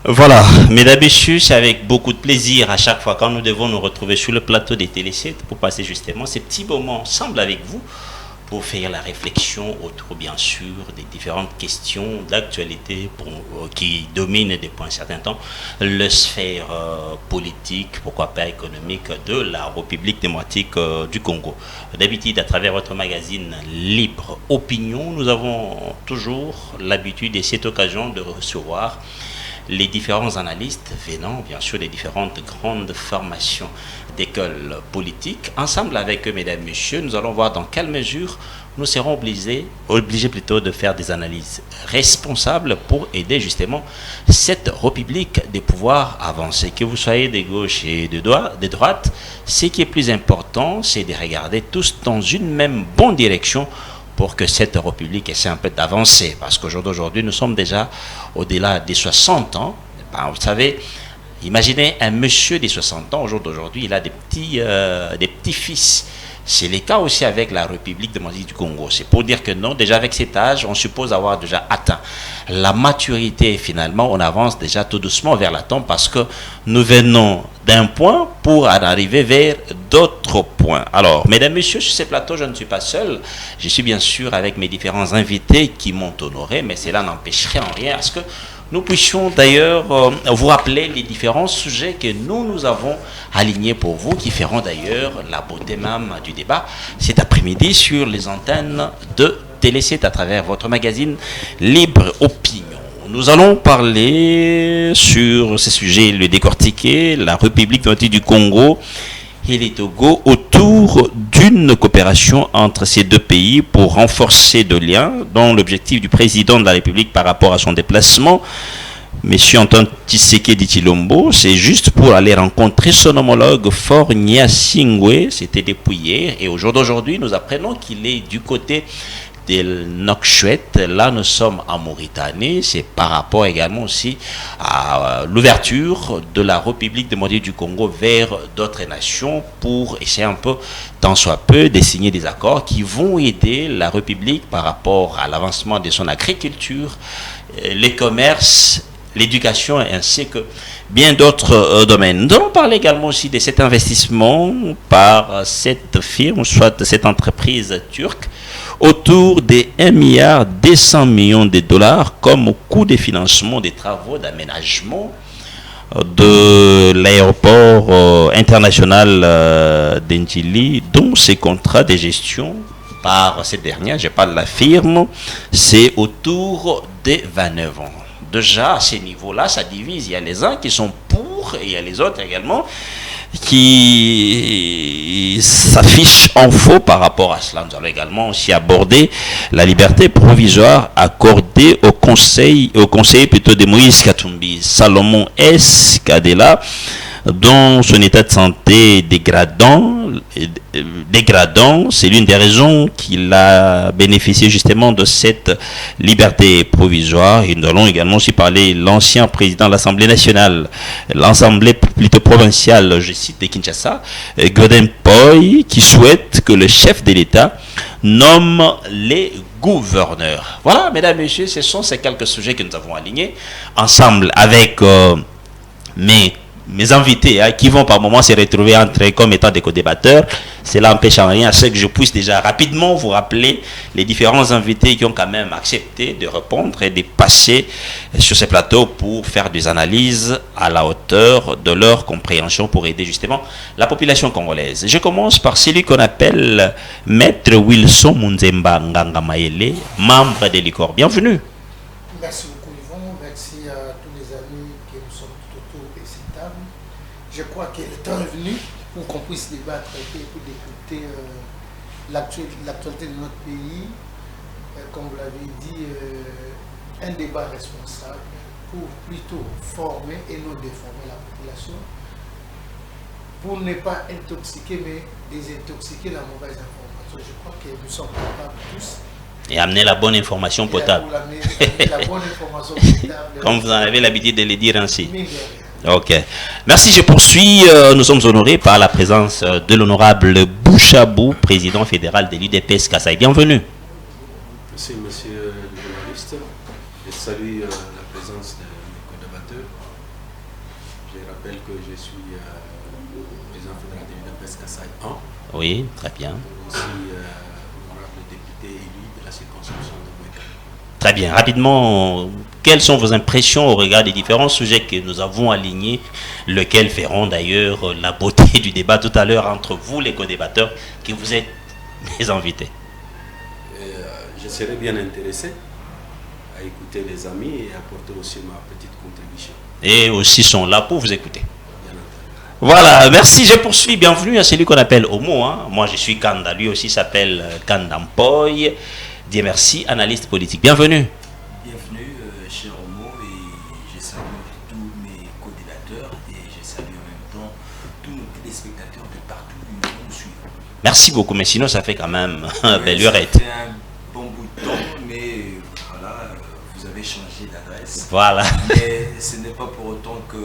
Voilà, mesdames et messieurs, c'est avec beaucoup de plaisir à chaque fois quand nous devons nous retrouver sur le plateau des Télé 7 pour passer justement ces petits moments ensemble avec vous pour faire la réflexion autour, bien sûr, des différentes questions d'actualité qui dominent depuis un certain temps la sphère politique, pourquoi pas économique, de la République démocratique du Congo. D'habitude, à travers votre magazine Libre Opinion, nous avons toujours l'habitude et cette occasion de recevoir les différents analystes venant bien sûr des différentes grandes formations d'écoles politiques. Ensemble avec eux, mesdames, messieurs, nous allons voir dans quelle mesure nous serons obligés plutôt de faire des analyses responsables pour aider justement cette république de pouvoir avancer. Que vous soyez de gauche et de droite, ce qui est plus important, c'est de regarder tous dans une même bonne direction pour que cette république essaie un peu d'avancer. Parce qu'aujourd'hui, nous sommes déjà au-delà des 60 ans. Ben, vous savez, imaginez un monsieur de 60 ans, au jour d'aujourd'hui, il a des petits-fils. C'est le cas aussi avec la République démocratique du Congo. C'est pour dire que non, déjà avec cet âge, on suppose avoir déjà atteint la maturité. Et finalement, on avance déjà tout doucement vers la tombe parce que nous venons d'un point pour en arriver vers d'autres points. Alors, mesdames, messieurs, sur ces plateaux, je ne suis pas seul. Je suis bien sûr avec mes différents invités qui m'ont honoré, mais cela n'empêcherait en rien à ce que nous puissions d'ailleurs vous rappeler les différents sujets que nous avons alignés pour vous, qui feront d'ailleurs la beauté même du débat cet après-midi sur les antennes de Télé 7 à travers votre magazine Libre Opinion. Nous allons parler sur ces sujets, le décortiquer, la République démocratique du Congo et les Togo autour d'une coopération entre ces deux pays pour renforcer de liens, dont l'objectif du président de la République par rapport à son déplacement, M. Antoine Tshisekedi Tshilombo, c'est juste pour aller rencontrer son homologue Faure Gnassingbé, c'était depuis hier, et au jour d'aujourd'hui, nous apprenons qu'il est du côté de Nouakchott. Là, nous sommes en Mauritanie. C'est par rapport également aussi à l'ouverture de la République démocratique du Congo vers d'autres nations pour essayer un peu, tant soit peu, de signer des accords qui vont aider la République par rapport à l'avancement de son agriculture, les commerces, l'éducation ainsi que bien d'autres domaines. Nous allons parler également aussi de cet investissement par cette firme, soit cette entreprise turque, autour de 1,2 milliard de dollars comme coût de financement des travaux d'aménagement de l'aéroport international d'Ndjili, dont ces contrats de gestion par cette dernière, je parle de la firme, c'est autour de 29 ans. Déjà, à ces niveaux-là, ça divise. Il y a les uns qui sont pour et il y a les autres également qui s'affichent en faux par rapport à cela. Nous allons également aussi aborder la liberté provisoire accordée au conseiller plutôt de Moïse Katumbi, Salomon S. Kadela, dont son état de santé dégradant, c'est l'une des raisons qu'il a bénéficié justement de cette liberté provisoire. Et nous allons également aussi parler de l'ancien président de l'Assemblée nationale, l'Assemblée plutôt provinciale, je cite, de Kinshasa, Godin Poy, qui souhaite que le chef de l'État nomme les gouverneurs. Voilà, mesdames et messieurs, ce sont ces quelques sujets que nous avons alignés ensemble avec mes invités qui vont par moments se retrouver entre comme étant des co-débatteurs. Cela n'empêche en rien à ce que je puisse déjà rapidement vous rappeler les différents invités qui ont quand même accepté de répondre et de passer sur ces plateaux pour faire des analyses à la hauteur de leur compréhension pour aider justement la population congolaise. Je commence par celui qu'on appelle Maître Wilson Munzemba Nganga Maele, membre de l'ICOR. Bienvenue. Merci beaucoup Yvon, merci à tous les amis qui nous sommes tout autour de cette table. Je crois que le temps est venu pour qu'on puisse débattre et pour d'écouter l'actualité de notre pays. Comme vous l'avez dit, un débat responsable pour plutôt former et non déformer la population, pour ne pas intoxiquer mais désintoxiquer la mauvaise information. Je crois que nous sommes capables tous. Et amener la bonne information potable. La bonne information potable. Comme vous en avez l'habitude de le dire ainsi. Ok. Merci, je poursuis. Nous sommes honorés par la présence de l'honorable Bouchabou, président fédéral de l'UDPS Kasaï. Bienvenue. Merci, monsieur le journaliste. Je salue la présence de mes co-débatteurs. Je rappelle que je suis président fédéral de l'UDPS Kassai 1. Oui, très bien. Aussi honorable député élu de la circonscription de Moueka. Très bien. Rapidement, quelles sont vos impressions au regard des différents sujets que nous avons alignés, lesquels feront d'ailleurs la beauté du débat tout à l'heure entre vous, les co-débatteurs, qui vous êtes mes invités. Je serais bien intéressé à écouter les amis et apporter aussi ma petite contribution. Et aussi sont là pour vous écouter. Voilà, merci, je poursuis. Bienvenue à celui qu'on appelle Homo. Hein. Moi, je suis Kanda, lui aussi s'appelle Kandampoy. Dieu merci, analyste politique. Bienvenue. Bienvenue, cher Homo, et je salue tous mes co-débatteurs et je salue en même temps tous nos téléspectateurs de partout où ils nous suivent. Merci beaucoup, mais sinon, ça fait quand même un bel Ça urette. fait un bon bout de temps, mais voilà, vous avez changé d'adresse. Voilà. Mais ce n'est pas pour autant que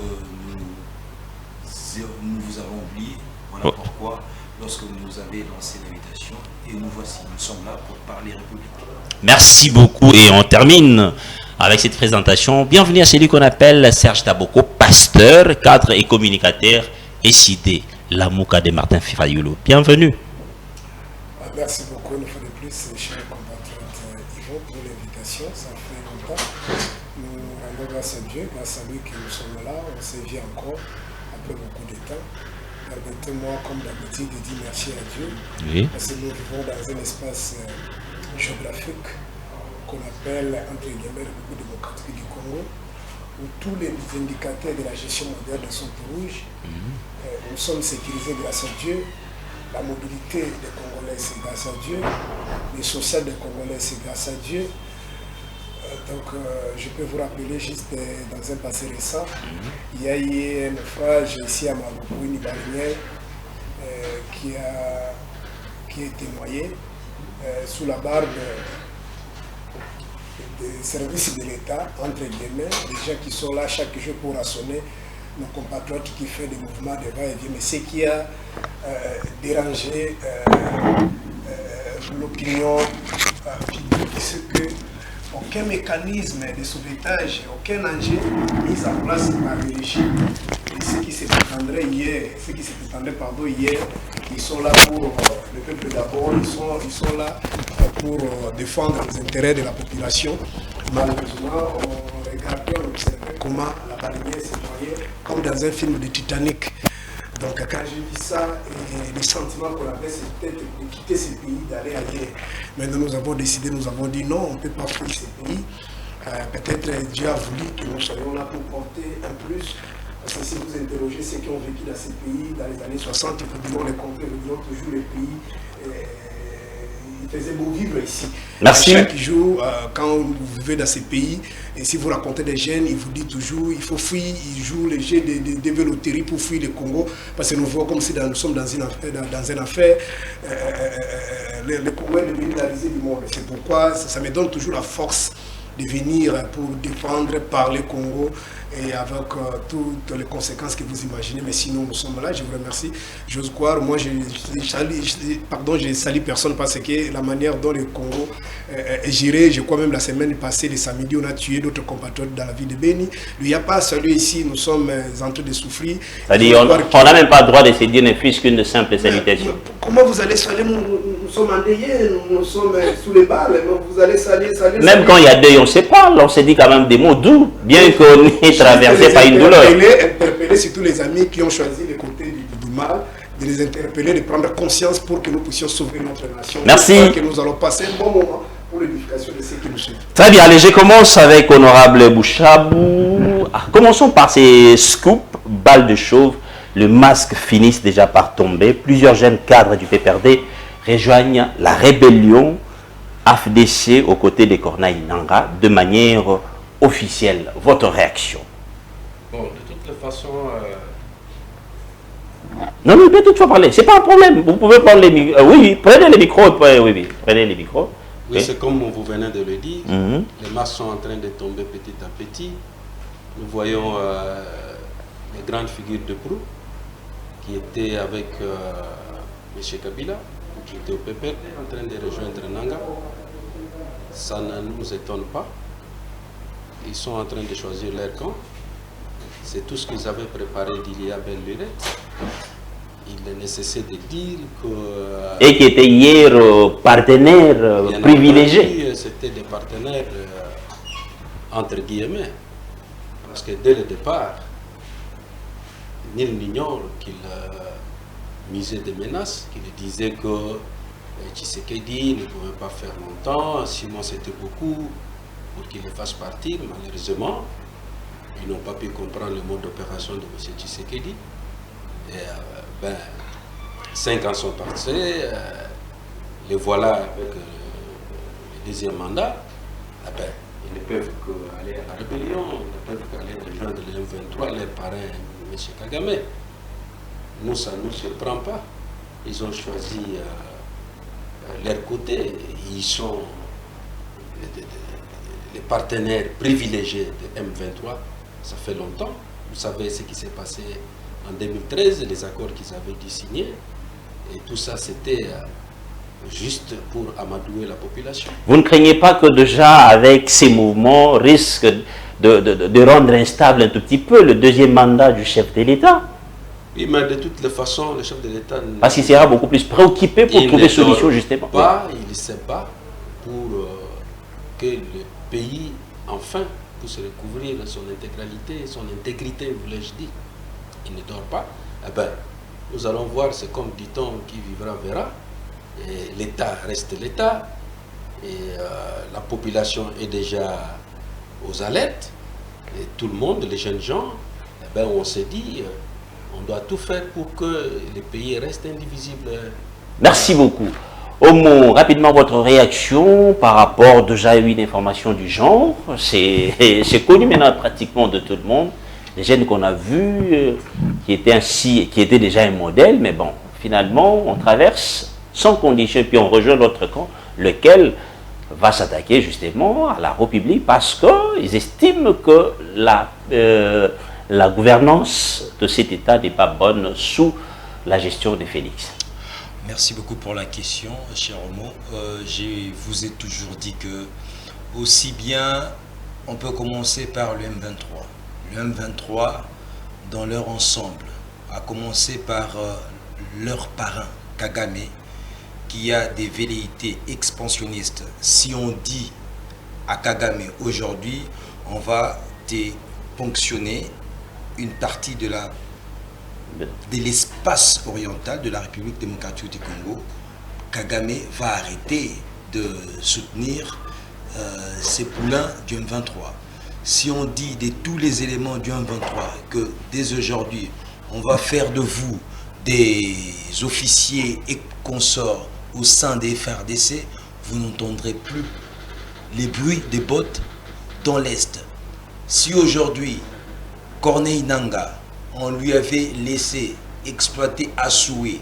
nous vous avons oublié. Voilà pourquoi, lorsque vous nous avez lancé l'invitation, et nous voici, nous sommes là pour parler République. Merci beaucoup et on termine avec cette présentation. Bienvenue à celui qu'on appelle Serge Taboko, pasteur, cadre et communicateur SID, la Mouka de Martin Fayoulou. Bienvenue. Merci beaucoup une fois de plus, cher compatriote Yvon, pour l'invitation. Ça fait longtemps. Nous rendons grâce à Dieu, grâce à lui que nous sommes là. On s'est vu encore après beaucoup de temps. Permettez-moi, comme d'habitude, de dire merci à Dieu. Oui. Parce que nous vivons dans un espace géographique qu'on appelle, entre guillemets, la République démocratique du Congo, où tous les indicateurs de la gestion moderne sont rouges. Nous sommes sécurisés grâce à Dieu. La mobilité des Congolais, c'est grâce à Dieu. Le social des Congolais, c'est grâce à Dieu. Je peux vous rappeler juste dans un passé récent, il y a eu un naufrage ici à Maroubou, une balinière, qui a été noyé sous la barbe des services de l'État, entre guillemets, des gens qui sont là chaque jour pour rassonner nos compatriotes qui font des mouvements de va-et-vient. Mais ce qui a dérangé l'opinion publique, c'est que aucun mécanisme de sauvetage, aucun enjeu mis en place par le régime. Et ce qui se prétendrait hier, ils sont là pour le peuple d'abord, ils sont là pour défendre les intérêts de la population. Malheureusement, on regardait, on observait comment la balinière s'est noyée, comme dans un film de Titanic. Donc quand j'ai vu ça, et le sentiment qu'on avait, c'était de quitter ce pays, d'aller ailleurs. Maintenant nous avons décidé, nous avons dit non, on ne peut pas fuir ce pays. Peut-être Dieu a voulu que nous soyons là pour porter un plus. Parce que si vous interrogez ceux qui ont vécu dans ces pays dans les années 60, ils vous diront les contrées, ils vous diront toujours les pays. Il faisait beau vivre ici. Merci. Chaque jour, quand vous vivez dans ces pays, et si vous racontez des jeunes, ils vous disent toujours il faut fuir, ils jouent les jeux de vélotérie pour fuir le Congo, parce que nous voyons comme si nous sommes dans un affaire. Le Congo est devenu la risée du monde. C'est pourquoi ça me donne toujours la force de venir pour défendre, parler Congo et avec toutes les conséquences que vous imaginez. Mais sinon, nous sommes là, je vous remercie. J'ose croire, moi, je salue personne parce que la manière dont le Congo est géré, je crois même la semaine passée, le samedi, on a tué d'autres compatriotes dans la ville de Beni. Il n'y a pas salué ici, nous sommes en train de souffrir. C'est-à-dire, on n'a même pas le droit de se dire ne fût-ce qu'une simple salutation. Comment vous allez saluer? Nous sommes endeuillés, nous sommes sous les balles, vous allez saluer. Même quand il y a deuil, on se parle, on se dit quand même des mots doux, bien qu'on ait traversé par une douleur. Interpeller surtout les amis qui ont choisi les côtés du mal, de les interpeller, de prendre conscience pour que nous puissions sauver notre nation. Merci. Que nous allons passer un bon moment pour l'édification de ceux qui nous suivent. Très bien, allez, je commence avec Honorable Bouchabou. Commençons par ces scoops, balles de chauve. Le masque finisse déjà par tomber. Plusieurs jeunes cadres du PPRD rejoignent la rébellion AFDC aux côtés des Corneille Nangaa de manière officielle. Votre réaction? Bon, de toutes les façons... Non, mais peut toutefois parler. C'est pas un problème. Vous pouvez prendre les micros. Oui, prenez les micros. Oui, prenez les micros. Oui, c'est comme vous venez de le dire. Les masques sont en train de tomber petit à petit. Nous voyons les grandes figures de proue qui étaient avec M. Kabila, qui était au PPRD, en train de rejoindre Nangaa. Ça ne nous étonne pas. Ils sont en train de choisir leur camp. C'est tout ce qu'ils avaient préparé d'il y a belle lurette. Il est nécessaire de dire que... Et qui étaient hier partenaires privilégiés. C'était des partenaires entre guillemets. Parce que dès le départ, nul n'ignore qu'il misait des menaces, qu'il disait que Tshisekedi ne pouvait pas faire longtemps, 6 mois c'était beaucoup pour qu'il le fasse partir. Malheureusement, ils n'ont pas pu comprendre le mode d'opération de M. Tshisekedi. Et 5 ans sont passés, les voilà avec le deuxième mandat. Ils ne peuvent qu'aller à la rébellion, ils ne peuvent qu'aller rejoindre le M23, les parrains, M. Kagame. Nous, ça ne nous surprend pas. Ils ont choisi leur côté. Ils sont les partenaires privilégiés de M23. Ça fait longtemps. Vous savez ce qui s'est passé en 2013, les accords qu'ils avaient dû signer. Et tout ça, c'était juste pour amadouer la population. Vous ne craignez pas que déjà, avec ces mouvements, risque de rendre instable un tout petit peu le deuxième mandat du chef de l'État? Oui, mais de toutes les façons, le chef de l'État... Parce qu'il sera beaucoup plus préoccupé pour trouver solution, justement. Il se bat pour que le pays, enfin, puisse recouvrir son intégralité, son intégrité, voulais-je dire. Il ne dort pas. Eh bien, nous allons voir, c'est comme dit-on, qui vivra verra. L'État reste l'État. Et la population est déjà aux alertes. Et tout le monde, les jeunes gens, eh bien, on s'est dit... on doit tout faire pour que le pays reste indivisible. Merci beaucoup. Omo, rapidement votre réaction par rapport déjà à une information du genre. C'est connu maintenant pratiquement de tout le monde. Les jeunes qu'on a vus, qui étaient déjà un modèle, mais bon, finalement, on traverse sans condition, puis on rejoint l'autre camp, lequel va s'attaquer justement à la République parce qu'ils estiment que la gouvernance de cet État n'est pas bonne sous la gestion de Félix. Merci beaucoup pour la question, cher Omo. Je vous ai toujours dit que, aussi bien, on peut commencer par le M23. Le M23, dans leur ensemble, a commencé par leur parrain, Kagame, qui a des velléités expansionnistes. Si on dit à Kagame aujourd'hui, on va ponctionner une partie de l'espace oriental de la République démocratique du Congo, Kagame va arrêter de soutenir ces poulains du M23. Si on dit de tous les éléments du M23 que dès aujourd'hui, on va faire de vous des officiers et consorts au sein des FARDC, vous n'entendrez plus les bruits des bottes dans l'Est. Si aujourd'hui, Corneille Nangaa, on lui avait laissé exploiter à souhait,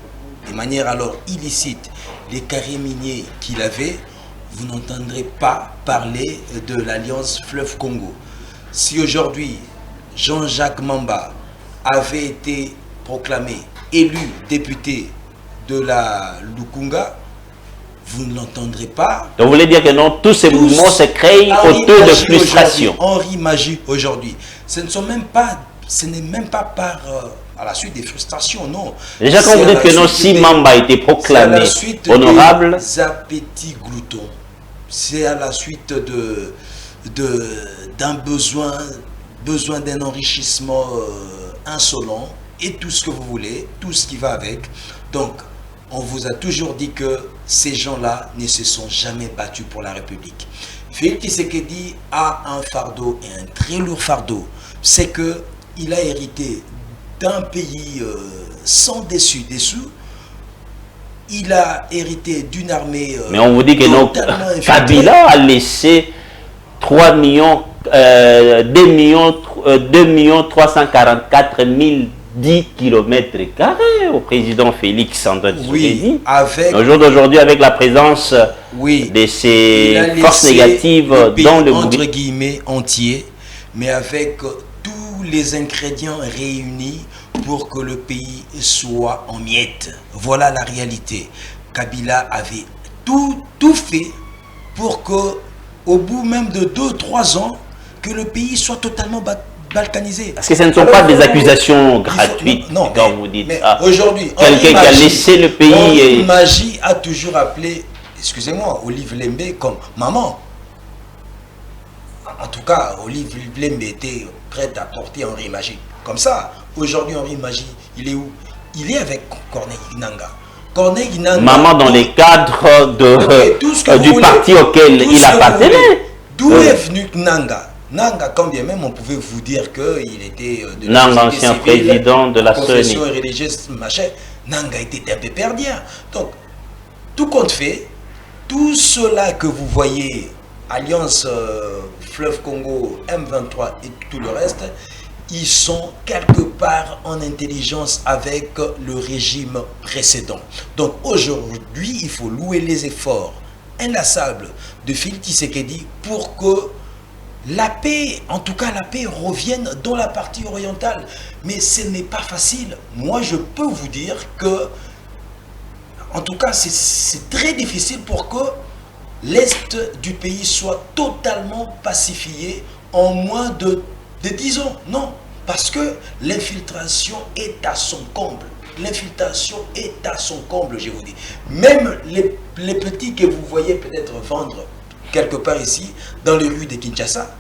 de manière alors illicite, les carrières miniers qu'il avait, vous n'entendrez pas parler de l'Alliance Fleuve Congo. Si aujourd'hui, Jean-Jacques Mamba avait été proclamé élu député de la Lukunga, vous ne l'entendrez pas. Donc vous voulez dire que non, tous ces mouvements se créent autour de frustration. Henri Magie aujourd'hui, ce n'est même pas par à la suite des frustrations, non. Déjà quand vous dites que non, si Mamba a été proclamé honorable, des appétits gloutons, c'est à la suite d'un besoin d'un enrichissement insolent et tout ce que vous voulez, tout ce qui va avec. Donc, on vous a toujours dit que ces gens-là ne se sont jamais battus pour la République. Félix Tshisekedi a un fardeau, et un très lourd fardeau. C'est qu'il a hérité d'un pays sans dessus-dessous. Il a hérité d'une armée... mais on vous dit que non, Kabila a laissé 2 millions 344 010 km² au président Félix Antoine Tshisekedi. Avec... Au jour d'aujourd'hui, avec la présence de ces forces négatives dans le entre guillemets entier, mais avec tous les ingrédients réunis pour que le pays soit en miettes. Voilà la réalité. Kabila avait tout fait pour que, au bout même de 2-3 ans, que le pays soit totalement balkanisé. Parce que ce ne sont pas des accusations gratuites quand vous dites aujourd'hui, quelqu'un qui a laissé le pays. Henri Magie a toujours appelé, excusez-moi, Olive Lembe comme maman. En tout cas, Olive Lembe était prête à porter Henri Magie. Comme ça, aujourd'hui, Henri Magie, il est où? Il est avec Corneille Nanga. Corneille Nanga. Maman dans les cadres du parti auquel il appartenait. D'où est venu Nanga? Nanga, quand bien même on pouvait vous dire qu'il était de Nanga, ancien président de la confession religieuse, machin. Nanga était un peu perdien. Donc, tout compte fait, tout cela que vous voyez, Alliance Fleuve Congo, M23 et tout le reste, ils sont quelque part en intelligence avec le régime précédent. Donc aujourd'hui, il faut louer les efforts inlassables de Félix Tshisekedi pour que la paix, en tout cas la paix, revienne dans la partie orientale. Mais ce n'est pas facile. Moi, je peux vous dire que, en tout cas, c'est très difficile pour que l'Est du pays soit totalement pacifié en moins de 10 ans. Non, parce que l'infiltration est à son comble. L'infiltration est à son comble, je vous dis. Même les petits que vous voyez peut-être vendre quelque part ici, dans les rues de Kinshasa,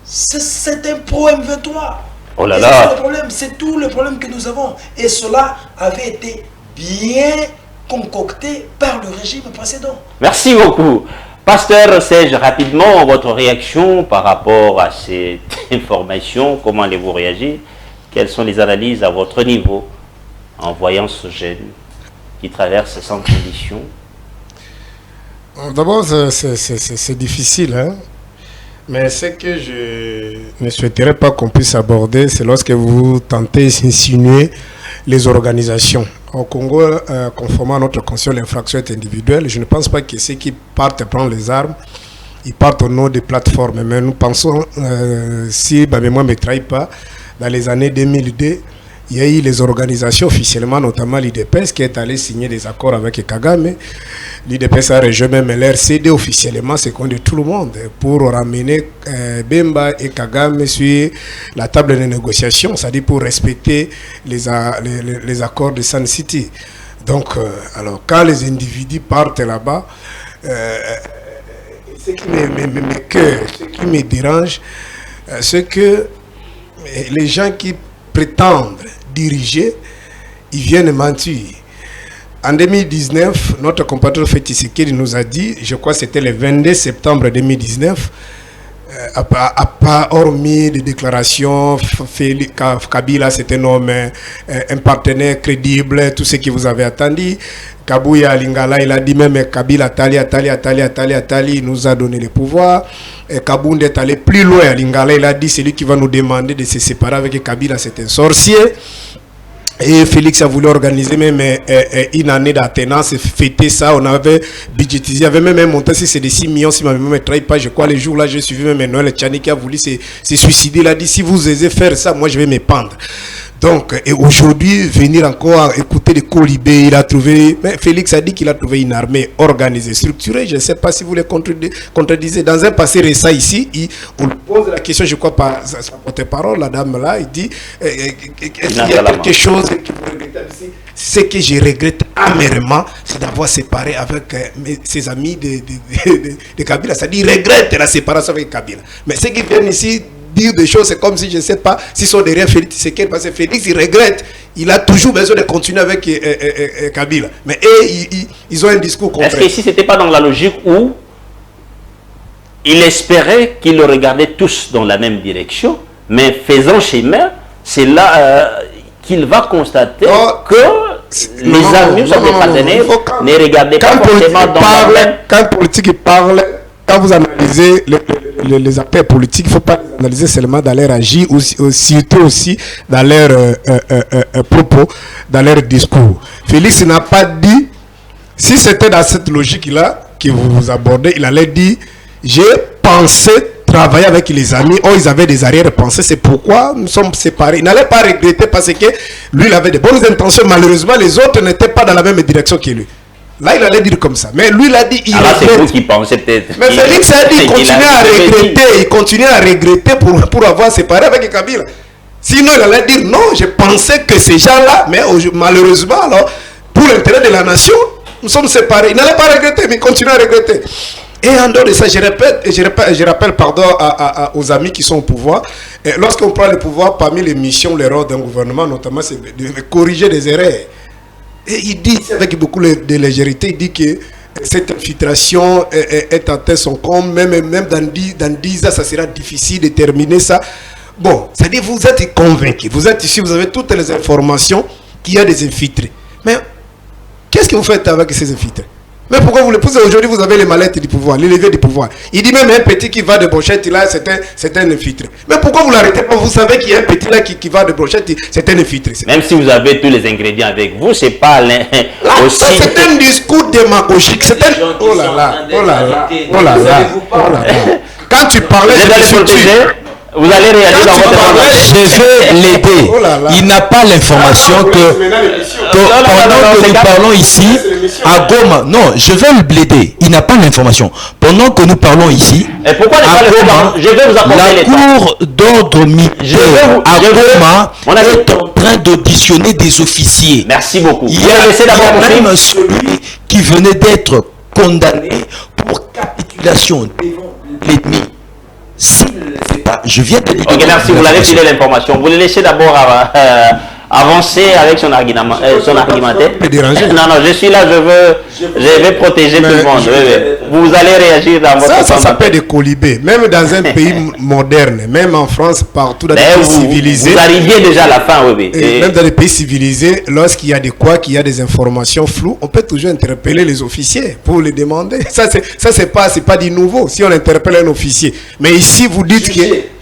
c'est un pro M23. Oh là là. C'est tout le problème que nous avons. Et cela avait été bien concocté par le régime précédent. Merci beaucoup. Pasteur Serge, rapidement, votre réaction par rapport à cette information, comment allez-vous réagir? Quelles sont les analyses à votre niveau en voyant ce jeune qui traverse sans condition? D'abord, c'est difficile, hein? Mais ce que je ne souhaiterais pas qu'on puisse aborder, c'est lorsque vous tentez d'insinuer les organisations. Au Congo, conformément à notre constitution, l'infraction est individuelle. Je ne pense pas que ceux qui partent prendre les armes, ils partent au nom des plateformes. Mais nous pensons, si ma mémoire ne me trahit pas, dans les années 2002, il y a eu les organisations officiellement, notamment l'IDPS, qui est allé signer des accords avec Kagame. L'IDPS a rejoint même l'RCD officiellement, c'est qu'on dit tout le monde, pour ramener Bemba et Kagame sur la table de négociation, c'est-à-dire pour respecter les accords de Sun City. Donc, alors, quand les individus partent là-bas, ce qui me dérange, c'est que les gens qui prétendent diriger, ils viennent mentir. En 2019, notre compatriote Félix Tshisekedi nous a dit, je crois que c'était le 22 septembre 2019, hormis des déclarations, Kabila c'est un homme, un partenaire crédible, tout ce que vous avez attendu. Kabouya Lingala, il a dit même Kabila Tali nous a donné le pouvoir. Kabound est allé plus loin. Lingala, il a dit c'est lui qui va nous demander de se séparer avec Kabila, c'est un sorcier. Et Félix a voulu organiser même une année d'attenance, fêter ça, on avait budgétisé, il y avait même un montant, si c'est des 6 millions, si ma mémoire ne trahit pas, je crois, les jours là, j'ai suivi même Noël Tchani qui a voulu se suicider, il a dit, si vous osez faire ça, moi je vais me pendre. Donc, et aujourd'hui, venir encore écouter les colibés, il a trouvé, mais Félix a dit qu'il a trouvé une armée organisée, structurée, je ne sais pas si vous les contredisez. Dans un passé récent ici, on pose la question, je crois pas, sa porte-parole, la dame là, il dit, est-ce qu'il y a quelque chose que vous regrettez ici? Ce que je regrette amèrement, c'est d'avoir séparé avec ses amis de Kabila, c'est-à-dire, il regrette la séparation avec Kabila. Mais ceux qui viennent ici, dire des choses, c'est comme si je ne sais pas s'ils sont derrière Félix Tshisekedi, parce que Félix il regrette, il a toujours besoin de continuer avec Kabila, mais ils ont un discours contraire. Est-ce que si c'était pas dans la logique où il espérait qu'ils le regardaient tous dans la même direction, mais faisant chemin, c'est là qu'il va constater que les amis sont des partenaires, ne regardaient pas forcément dans la même... Quand politique parle, quand vous analysez les acteurs politiques, il ne faut pas les analyser seulement dans leur agir, surtout aussi dans leurs propos, dans leur discours. Félix n'a pas dit, si c'était dans cette logique-là que vous abordez, il allait dire, j'ai pensé travailler avec les amis, ils avaient des arrière-pensées, c'est pourquoi nous sommes séparés. Il n'allait pas regretter parce que lui, il avait de bonnes intentions, malheureusement, les autres n'étaient pas dans la même direction que lui. Là, il allait dire comme ça. Mais lui, il a dit... Alors, c'est vous qui pensez peut-être. Mais Félix a dit il continue à regretter pour avoir séparé avec Kabila. Sinon, il allait dire non, je pensais que ces gens-là, mais malheureusement, alors, pour l'intérêt de la nation, nous sommes séparés. Il n'allait pas regretter, mais il continue à regretter. Et en dehors de ça, je rappelle pardon, aux amis qui sont au pouvoir. Lorsqu'on prend le pouvoir, parmi les missions, les rôles d'un gouvernement, notamment, c'est de corriger des erreurs. Et il dit, avec beaucoup de légèreté, il dit que cette infiltration est atteint son comble, même dans 10 ans, ça sera difficile de terminer ça. Bon, c'est-à-dire vous êtes convaincus, vous êtes ici, vous avez toutes les informations qu'il y a des infiltrés. Mais qu'est-ce que vous faites avec ces infiltrés? Mais pourquoi vous le posez? Aujourd'hui, vous avez les mallettes du pouvoir, les leviers du pouvoir. Il dit même un petit qui va de brochette, là, c'est un infiltré. Mais pourquoi vous l'arrêtez pas? Vous savez qu'il y a un petit là qui va de brochette, c'est un infiltré. Même si vous avez tous les ingrédients avec vous, c'est pas aussi... C'est un discours démagogique. C'est un... Oh là là, oh là là, oh là là, oh là là. Quand tu parlais de structure... Vous allez réagir dans votre je vais l'aider. Il n'a pas l'information que pendant que nous parlons ici à Goma, non, je vais le blaider. Il n'a pas l'information. Pendant que nous parlons ici à Goma, la cour d'ordre militaire à Goma est en train d'auditionner des officiers. Merci beaucoup. Il y a même celui qui venait d'être condamné pour capitulation devant l'ennemi. Je viens de... Ok, merci, vous l'avez filé l'information. Vous le laissez d'abord avancer avec son argumentaire. Non, je suis là, je vais protéger tout le monde. Vous allez réagir dans votre... Ça s'appelle des colibés. Même dans un pays moderne, même en France, partout dans les pays civilisés. Vous arriviez déjà à la fin, oui. Même dans les pays civilisés, lorsqu'il y a qu'il y a des informations floues, on peut toujours interpeller les officiers pour les demander. Ça, c'est pas du nouveau, si on interpelle un officier. Mais ici, vous dites que...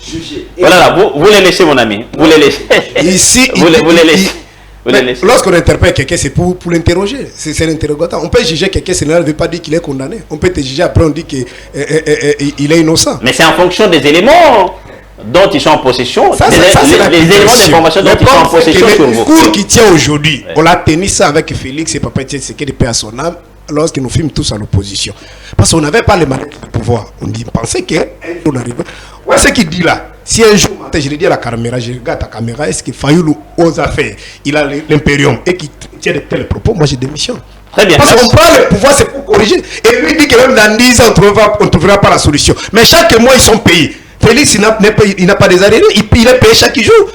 Voilà, vous les laissez, mon ami. Vous les laissez. Ici, vous les laissez. Lorsqu'on interpelle quelqu'un, c'est pour l'interroger. C'est l'interrogatoire. On peut juger quelqu'un, cela ne veut pas dire qu'il est condamné. On peut te juger, après on dit qu'il est innocent. Mais c'est en fonction des éléments dont ils sont en possession. Les éléments d'information dont ils sont en possession sur vous. Le cours qui tient aujourd'hui, on l'a tenu ça avec Félix et Papa Tshisekedi de paix à son âme, lorsqu'ils nous filment tous à l'opposition. Parce qu'on n'avait pas les manettes du pouvoir. On pensait qu'un jour on arrivait. Ouais, ce qu'il dit là, si un jour, je le dis à la caméra, je regarde ta caméra, est-ce que Fayoulou ose faire, il a l'impérium et qu'il tient de tels propos, moi j'ai démissionne. Très bien. Parce qu'on prend le pouvoir, c'est pour corriger. Et lui dit que même dans 10 ans, on ne trouvera pas la solution. Mais chaque mois, ils sont payés. Félix, il n'a pas des arriérés, il est payé chaque jour.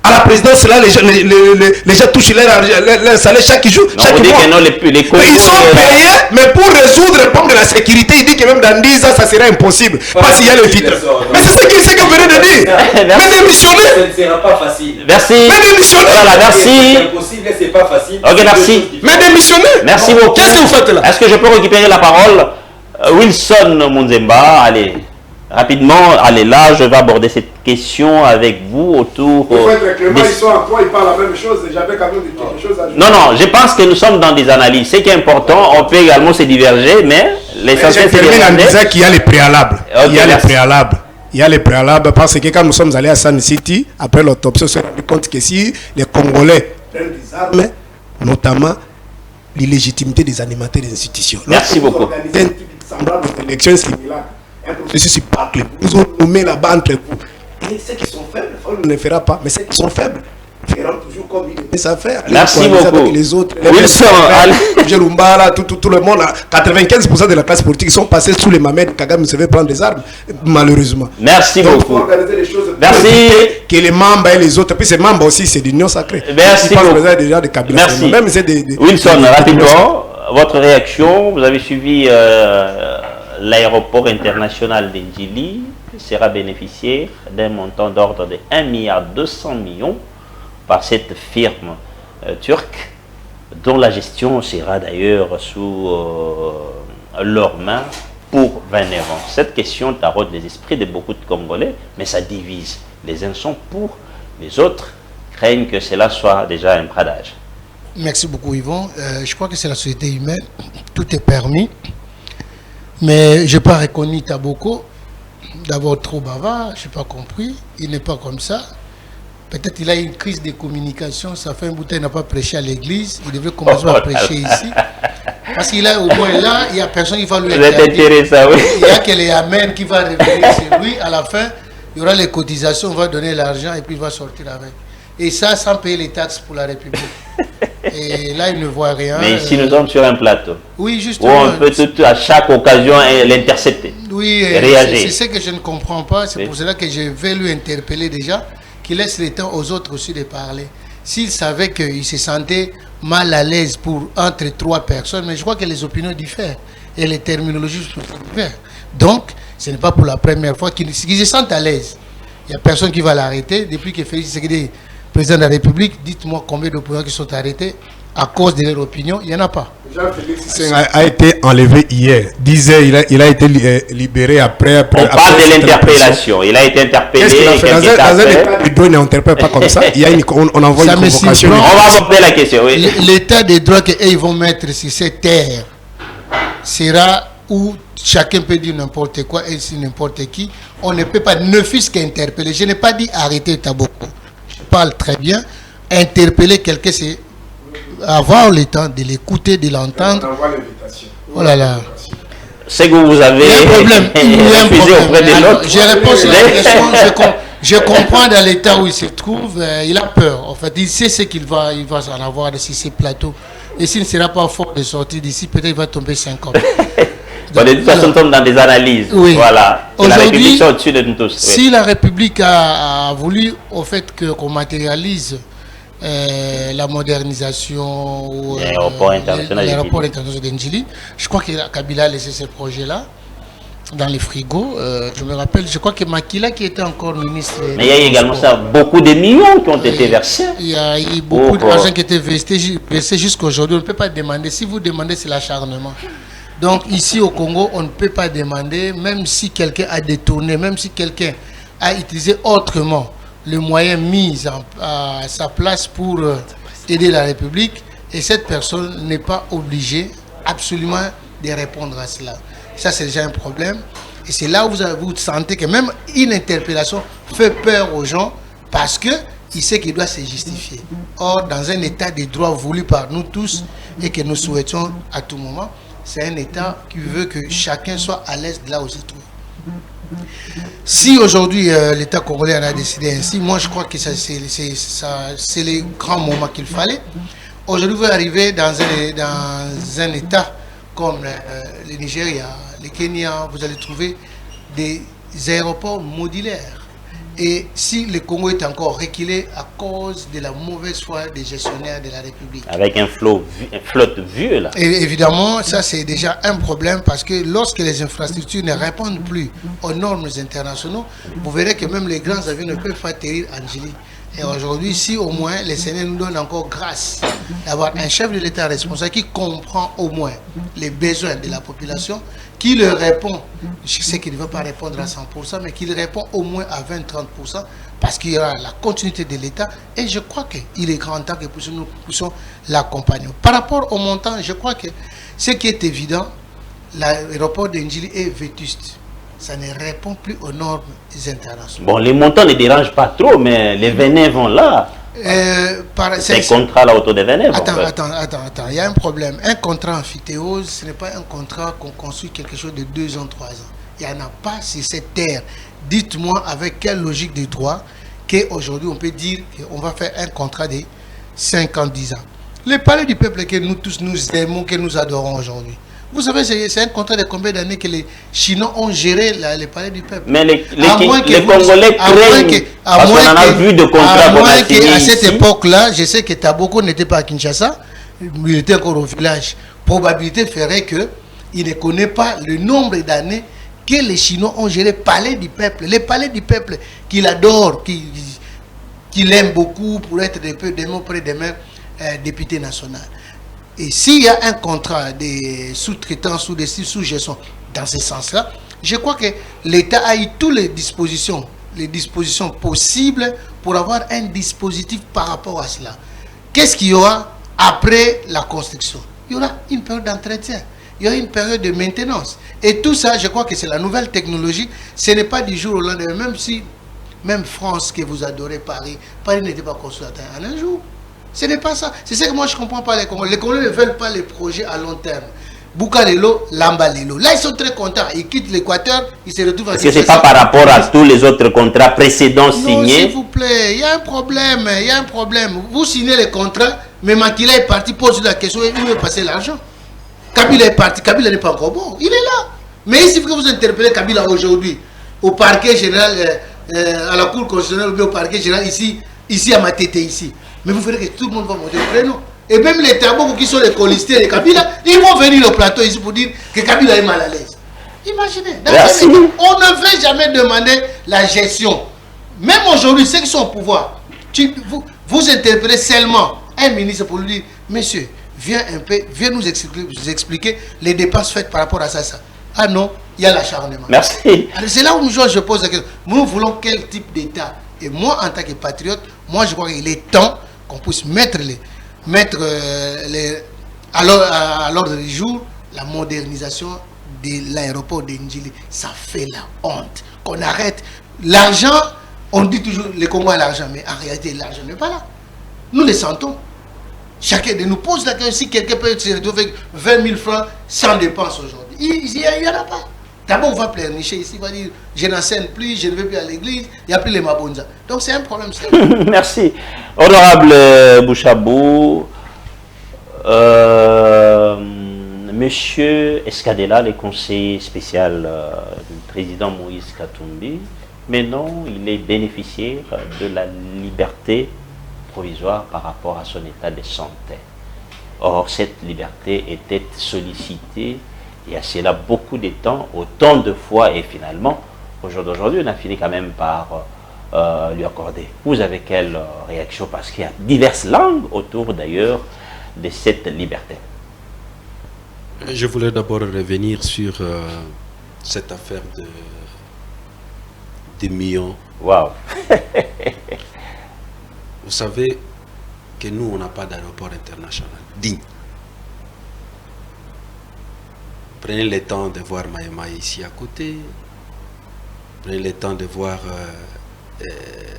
À la présidence, là, les gens touchent leur salaire chaque jour, chaque mois. Ils sont payés, mais pour résoudre le problème de la sécurité, il dit que même dans 10 ans, ça sera impossible. Parce qu'il y a le filtre. Mais c'est ce que vous venez de dire. Mais démissionner. Ce ne sera pas facile. Merci. Mais démissionner. Voilà, merci. C'est impossible, c'est pas facile. Ok, merci. Mais démissionner. Merci beaucoup. Qu'est-ce que vous faites là? Est-ce que je peux récupérer la parole? Wilson Munzemba, allez. Rapidement, allez là, je vais aborder cette question avec vous autour... Ils sont à quoi, ils parlent la même chose, j'avais quand même quelque chose à dire. Non, je pense que nous sommes dans des analyses. Ce qui est important, on peut également se diverger, mais l'essentiel c'est de... Je termine en disant qu'il y a les préalables. Il y a les préalables parce que quand nous sommes allés à San City, après l'autopsie, on s'est rendu compte que si les Congolais prennent des armes, notamment l'illégitimité des animateurs des institutions. Merci beaucoup. Élections similaires. Un processus hypocrite. Vous ont nommé là-bas entre vous. Et ceux qui sont faibles, on ne le fera pas. Mais ceux qui sont faibles feront toujours comme ils ça faire. Merci beaucoup. Les autres, Wilson, tout le monde, 95% de la classe politique sont passés sous les mamelles. Kagame se veut prendre des armes, malheureusement. Merci beaucoup. Organiser les choses. Merci. Que les membres et les autres. Puis ces membres aussi, c'est l'union sacrée. Merci beaucoup. Déjà de Kabila. Merci. Même Wilson, rapidement, votre réaction. Vous avez suivi l'aéroport international d'Indjili sera bénéficiaire d'un montant d'ordre de 1,2 milliard par cette firme turque, dont la gestion sera d'ailleurs sous leur main pour 29 ans. Cette question taraude les esprits de beaucoup de Congolais, mais ça divise. Les uns sont pour, les autres craignent que cela soit déjà un bradage. Merci beaucoup Yvon. Je crois que c'est la société humaine, tout est permis. Mais je n'ai pas reconnu Taboko, d'abord trop bavard, je n'ai pas compris, il n'est pas comme ça. Peut-être qu'il a une crise de communication, ça fait un bout de temps qu'il n'a pas prêché à l'église, il devait commencer à prêcher ici. Parce qu'il a au moins là, il n'y a personne qui va lui interdire ça, oui. Il n'y a que les amens qui va revenir sur lui. À la fin, il y aura les cotisations, on va donner l'argent et puis il va sortir avec. Et ça sans payer les taxes pour la République. Et là, il ne voit rien. Mais ici, nous sommes sur un plateau. Oui, justement. Où on peut à chaque occasion l'intercepter. Oui, et réagir. C'est ce que je ne comprends pas. C'est pour cela que je vais lui interpeller déjà, qu'il laisse le temps aux autres aussi de parler. S'il savait qu'il se sentait mal à l'aise entre 3 personnes, mais je crois que les opinions diffèrent et les terminologies diffèrent. Donc, ce n'est pas pour la première fois qu'ils se sentent à l'aise. Il n'y a personne qui va l'arrêter. Depuis que Félix Tshisekedi est président de la République, dites-moi combien d'opposants qui sont arrêtés à cause de leur opinion. Il n'y en a pas. Jean-Félix a été enlevé hier. Disait il a été libéré après. On parle de l'interpellation. Il a été interpellé. Qu'est-ce qu'il a fait dans un état de droit, il n'interpelle pas comme ça. On envoie une convocation. On va aborder la question. Oui. L'état de droit qu'ils vont mettre sur cette terre sera où chacun peut dire n'importe quoi et si n'importe qui. On ne peut pas, ne fût-ce qu'interpeller. Je n'ai pas dit arrêter Taboko. Je parle très bien. Interpeller quelqu'un, c'est avoir le temps de l'écouter, de l'entendre. Oh là là. C'est que vous avez. Il y a un problème. Auprès de l'autre. Je réponds sur la question. Je comprends dans l'état où il se trouve. Il a peur. En fait, il sait ce qu'il va en avoir sur ces plateaux. Et s'il ne sera pas fort de sortir d'ici, peut-être il va tomber 5 ans. Bon, de toute façon, nous sommes dans des analyses. Oui. Voilà. Aujourd'hui, au-dessus de nous tous. Si la République a voulu au fait qu'on matérialise la modernisation de l'aéroport international d'Ndjili, je crois que Kabila a laissé ce projet-là dans les frigos. Je me rappelle, je crois que Makila qui était encore ministre. Mais il y a également ça, beaucoup de millions qui ont été versés. Il y a eu beaucoup d'argent qui était versé jusqu'à aujourd'hui. On ne peut pas demander. Si vous demandez, c'est l'acharnement. Donc ici au Congo, on ne peut pas demander, même si quelqu'un a détourné, même si quelqu'un a utilisé autrement le moyen mis à sa place pour aider la République, et cette personne n'est pas obligée absolument de répondre à cela. Ça, c'est déjà un problème. Et c'est là où vous sentez que même une interpellation fait peur aux gens parce qu'il sait qu'il doit se justifier. Or, dans un état de droit voulu par nous tous et que nous souhaitons à tout moment, c'est un état qui veut que chacun soit à l'aise de là où il se trouve. Si aujourd'hui l'État congolais en a décidé ainsi, moi je crois que c'est le grand moment qu'il fallait. Aujourd'hui, vous arrivez dans un État comme le Nigeria, le Kenya, vous allez trouver des aéroports modulaires. Et si le Congo est encore reculé à cause de la mauvaise foi des gestionnaires de la République. Avec un flotte vieux là. Et évidemment, ça c'est déjà un problème parce que lorsque les infrastructures ne répondent plus aux normes internationales, vous verrez que même les grands avions ne peuvent pas atterrir en Djili. Et aujourd'hui, si au moins les Sénégalais nous donnent encore grâce d'avoir un chef de l'État responsable qui comprend au moins les besoins de la population, qui leur répond, je sais qu'il ne veut pas répondre à 100%, mais qu'il répond au moins à 20-30%, parce qu'il y aura la continuité de l'État, et je crois qu'il est grand temps que nous puissions l'accompagner. Par rapport au montant, je crois que ce qui est évident, l'aéroport de Ndjili est vétuste. Ça ne répond plus aux normes internationales. Bon, les montants ne dérangent pas trop, mais les venins vont là. Ces contrats-là autour des venins. Attends. Il y a un problème. Un contrat amphithéose, ce n'est pas un contrat qu'on construit quelque chose de 2 ans, 3 ans. Il n'y en a pas sur cette terre. Dites-moi avec quelle logique de droit qu'aujourd'hui on peut dire qu'on va faire un contrat de 5 ans, 10 ans. Le palais du peuple que nous tous nous aimons, que nous adorons aujourd'hui. Vous savez, c'est un contrat de combien d'années que les Chinois ont géré le palais du peuple. Mais les Congolais craignent, parce qu'on en a vu de contrats qu'on a signé à cette époque-là, je sais que Taboko n'était pas à Kinshasa, il était encore au village. Probabilité ferait qu'il ne connaît pas le nombre d'années que les Chinois ont géré le palais du peuple. Le palais du peuple qu'il adore, qu'il aime beaucoup pour être demain auprès des mains député national. Et s'il y a un contrat de sous-traitance ou de sous-gestion dans ce sens-là, je crois que l'État a eu toutes les dispositions possibles pour avoir un dispositif par rapport à cela. Qu'est-ce qu'il y aura après la construction? Il y aura une période d'entretien, il y aura une période de maintenance. Et tout ça, je crois que c'est la nouvelle technologie. Ce n'est pas du jour au lendemain, même France que vous adorez, Paris n'était pas construit en un jour. Ce n'est pas ça. C'est ça que moi je ne comprends pas les Congolais. Les Congolais ne veulent pas les projets à long terme. Boukalelo, Lambalelo. Là, ils sont très contents. Ils quittent l'Équateur, ils se retrouvent à... Est-ce que ce n'est pas par rapport à tous les autres contrats précédents signés? S'il vous plaît, il y a un problème. Il y a un problème. Vous signez les contrats, mais Makila est parti, pose la question, où est passé l'argent? Kabila est parti, Kabila n'est pas encore bon. Il est là. Mais ici, que vous interpellez Kabila aujourd'hui, au parquet général, à la cour constitutionnelle, ou bien au parquet général, ici à Matete, ici. Mais vous verrez que tout le monde va monter le prénom. Et même les tabous qui sont les colistés de Kabila, ils vont venir au plateau ici pour dire que Kabila est mal à l'aise. Imaginez. On ne veut jamais demander la gestion. Même aujourd'hui, ceux qui sont au pouvoir, vous interpellez seulement un ministre pour lui dire, monsieur, viens nous expliquer les dépenses faites par rapport à ça. Ah non, il y a l'acharnement. Merci. C'est là où je pose la question. Nous voulons quel type d'État? Et moi, en tant que patriote, moi je crois qu'il est temps qu'on puisse mettre à l'ordre du jour la modernisation de l'aéroport de Ndjili. Ça fait la honte. Qu'on arrête. L'argent, on dit toujours le Congo a l'argent, mais en réalité l'argent n'est pas là. Nous le sentons. Chacun de nous pose la question si quelqu'un peut se retrouver avec 20 000 francs sans dépense aujourd'hui. Il n'y en a pas. D'abord, on va pleurnicher ici, on va dire je n'enseigne plus, je ne vais plus à l'église, il n'y a plus les mabonza. Donc c'est un problème. Merci. Honorable Bouchabou, Monsieur Escadela, le conseiller spécial du président Moïse Katumbi, maintenant il est bénéficiaire de la liberté provisoire par rapport à son état de santé. Or, cette liberté était sollicitée il y a cela beaucoup de temps, autant de fois, et finalement, aujourd'hui, on a fini quand même par lui accorder. Vous avez quelle réaction? Parce qu'il y a diverses langues autour d'ailleurs de cette liberté. Je voulais d'abord revenir sur cette affaire de millions. Waouh. Vous savez que nous, on n'a pas d'aéroport international digne. Prenez le temps de voir Mayama ici à côté. Prenez le temps de voir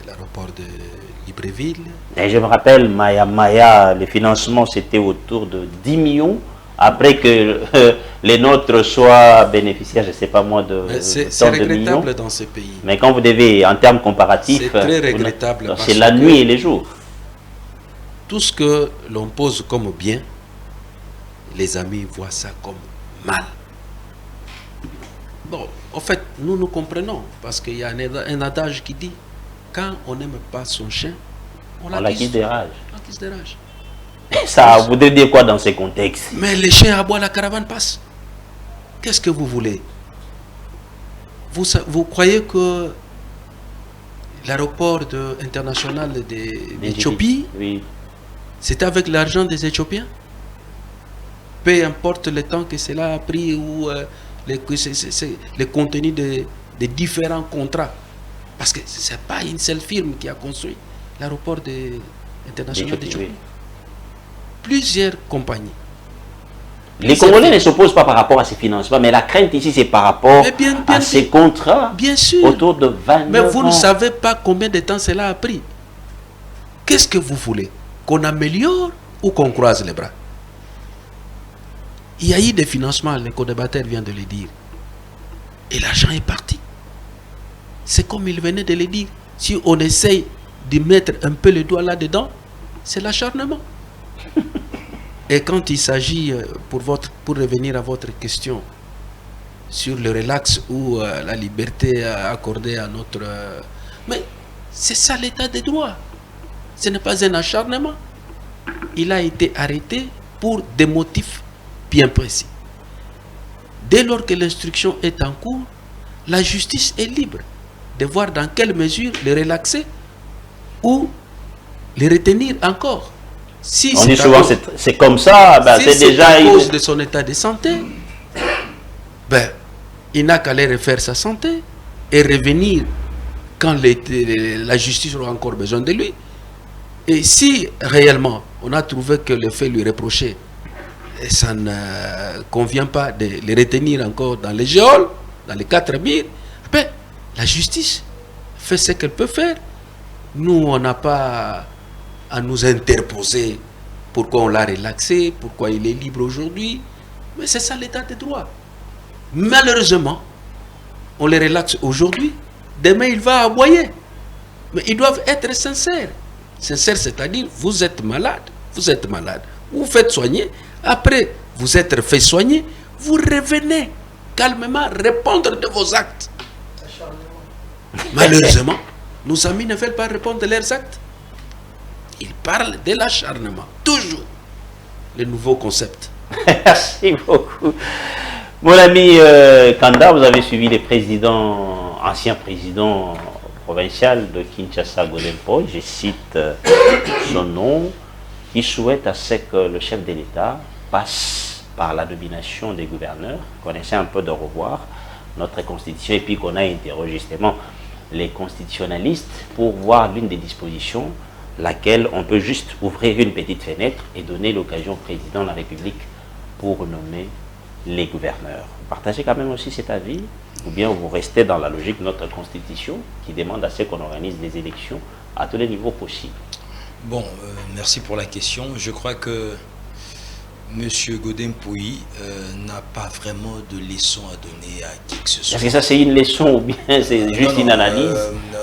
l'aéroport de Libreville. Et je me rappelle, Maya, le financement, c'était autour de 10 millions. Après que les nôtres soient bénéficiaires, je ne sais pas moi, c'est regrettable dans ces pays. Mais quand vous devez, en termes comparatifs, c'est très regrettable. C'est la nuit et les jours. Tout ce que l'on pose comme bien, les amis voient ça comme mal. Bon, en fait, nous comprenons, parce qu'il y a un adage qui dit, quand on n'aime pas son chien, on l'acquise des rages. Ça voudrait dire quoi dans ces contextes? Mais les chiens aboient, la caravane passe. Qu'est-ce que vous voulez? Vous croyez que l'aéroport international d'Éthiopie, oui, c'est avec l'argent des Éthiopiens? Peu importe le temps que cela a pris ou le contenu des différents contrats. Parce que ce n'est pas une seule firme qui a construit l'aéroport international d'Éthiopie. Oui. Plusieurs compagnies. Les Congolais ne s'opposent pas par rapport à ces financements, mais la crainte ici, c'est par rapport à ces contrats autour de 29 ans. Mais vous ne savez pas combien de temps cela a pris. Qu'est-ce que vous voulez? Qu'on améliore ou qu'on croise les bras? Il y a eu des financements, le co-débatteur vient de le dire. Et l'argent est parti. C'est comme il venait de le dire. Si on essaye de mettre un peu le doigt là-dedans, c'est l'acharnement. Et quand il s'agit, pour revenir à votre question, sur le relax ou la liberté accordée à notre... mais c'est ça l'état de droit. Ce n'est pas un acharnement. Il a été arrêté pour des motifs bien précis. Dès lors que l'instruction est en cours, la justice est libre de voir dans quelle mesure le relaxer ou le retenir encore. Si on dit souvent c'est comme ça, ben si c'est déjà à cause de son état de santé, ben, il n'a qu'à aller refaire sa santé et revenir quand la justice aura encore besoin de lui. Et si réellement on a trouvé que le fait lui reprocher, ça ne convient pas de les retenir encore dans les geôles, dans les 4 murs, ben, la justice fait ce qu'elle peut faire. Nous, on n'a pas à nous interposer pourquoi on l'a relaxé, pourquoi il est libre aujourd'hui. Mais c'est ça l'état de droit. Malheureusement, on les relaxe aujourd'hui, demain il va aboyer. Mais ils doivent être sincères. Sincères, c'est-à-dire, vous êtes malade, vous faites soigner, après vous êtes fait soigner, vous revenez calmement répondre de vos actes. Malheureusement, nos amis ne veulent pas répondre de leurs actes. Ils parlent de l'acharnement, toujours le nouveau concept. Merci beaucoup. Mon ami Kanda, vous avez suivi les présidents, anciens présidents provincial de Kinshasa, Godem Mpoyi, je cite son nom, qui souhaite à ce que le chef de l'État passe par la domination des gouverneurs, qu'on essaie un peu de revoir notre constitution et puis qu'on a interrogé justement les constitutionnalistes pour voir l'une des dispositions, laquelle on peut juste ouvrir une petite fenêtre et donner l'occasion au président de la République pour nommer les gouverneurs. Vous partagez quand même aussi cet avis, ou bien vous restez dans la logique de notre constitution qui demande à ce qu'on organise des élections à tous les niveaux possibles? Bon, merci pour la question. Je crois que M. Godem Mpoyi n'a pas vraiment de leçon à donner à qui que ce soit. Est-ce que ça c'est une leçon ou bien c'est juste une analyse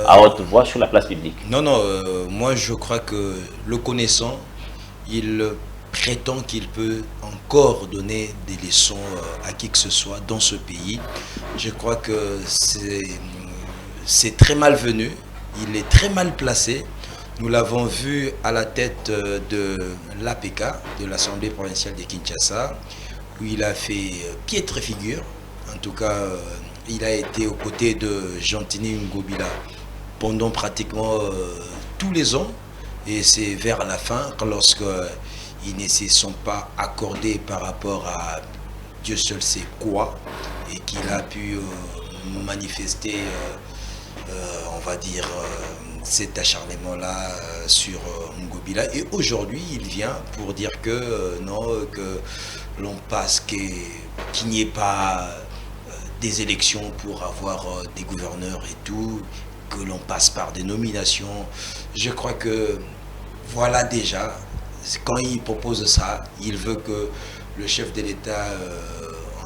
à haute voix sur la place publique? Non, moi je crois que le connaissant, il prétend qu'il peut encore donner des leçons à qui que ce soit dans ce pays. Je crois que c'est très malvenu, il est très mal placé. Nous l'avons vu à la tête de l'APK, de l'Assemblée provinciale de Kinshasa, où il a fait piètre figure. En tout cas, il a été aux côtés de Jean-Tini Ngobila pendant pratiquement tous les ans. Et c'est vers la fin, lorsque ils ne se sont pas accordés par rapport à Dieu seul sait quoi, et qu'il a pu manifester, on va dire, cet acharnement-là sur Ngobila. Et aujourd'hui, il vient pour dire que non, que l'on passe, qu'il n'y ait pas des élections pour avoir des gouverneurs et tout, que l'on passe par des nominations. Je crois que voilà déjà, quand il propose ça, il veut que le chef de l'État,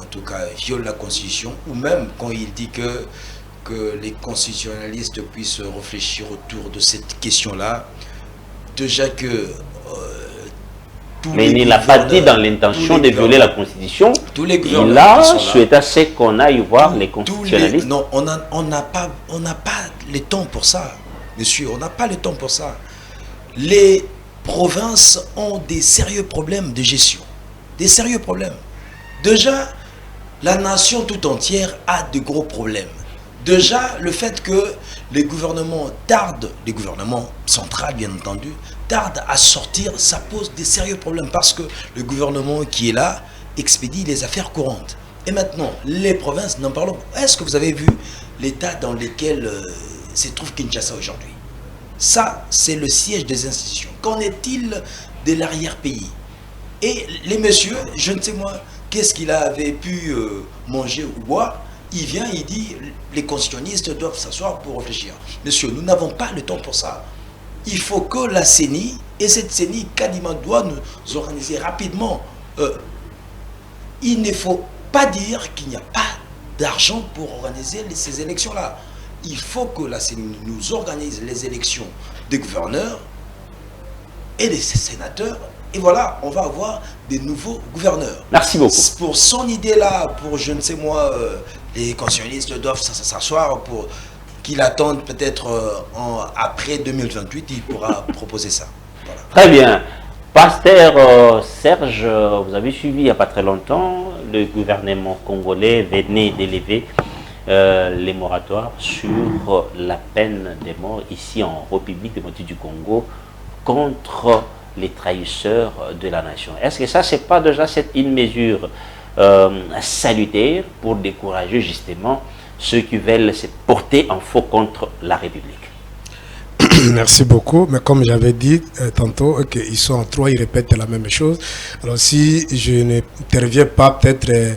en tout cas, viole la Constitution, ou même quand il dit que les constitutionnalistes puissent réfléchir autour de cette question-là. Déjà que... mais il n'a pas dit dans l'intention de violer la Constitution. Tous les il a souhaité assez qu'on aille voir les constitutionnalistes. Non, on n'a pas le temps pour ça, monsieur. On n'a pas le temps pour ça. Les provinces ont des sérieux problèmes de gestion. Des sérieux problèmes. Déjà, la nation tout entière a de gros problèmes. Déjà, le fait que les gouvernements tardent, les gouvernements centraux bien entendu, tardent à sortir, ça pose des sérieux problèmes parce que le gouvernement qui est là expédie les affaires courantes. Et maintenant, les provinces, n'en parlons pas. Est-ce que vous avez vu l'état dans lequel se trouve Kinshasa aujourd'hui? Ça, c'est le siège des institutions. Qu'en est-il de l'arrière-pays? Et les messieurs, je ne sais moi, qu'est-ce qu'il avait pu manger ou boire? Il vient, il dit, les constitutionnalistes doivent s'asseoir pour réfléchir. Monsieur, nous n'avons pas le temps pour ça. Il faut que la CENI, et cette CENI, Kadima doit nous organiser rapidement. Il ne faut pas dire qu'il n'y a pas d'argent pour organiser ces élections-là. Il faut que la CENI nous organise les élections des gouverneurs et des sénateurs. Et voilà, on va avoir des nouveaux gouverneurs. Merci beaucoup. Pour son idée-là, pour je ne sais moi, les constitutionnalistes doivent s'asseoir pour qu'il attende peut-être après 2028, il pourra proposer ça. Voilà. Très bien. Pasteur Serge, vous avez suivi il n'y a pas très longtemps, le gouvernement congolais venait d'élever les moratoires sur la peine de mort ici en République démocratique du Congo contre les trahisseurs de la nation. Est-ce que ça, c'est pas déjà une mesure salutaire pour décourager justement ceux qui veulent se porter en faux contre la République? Merci beaucoup, mais comme j'avais dit tantôt, ils sont en trois, ils répètent la même chose. Alors si je n'interviens pas, peut-être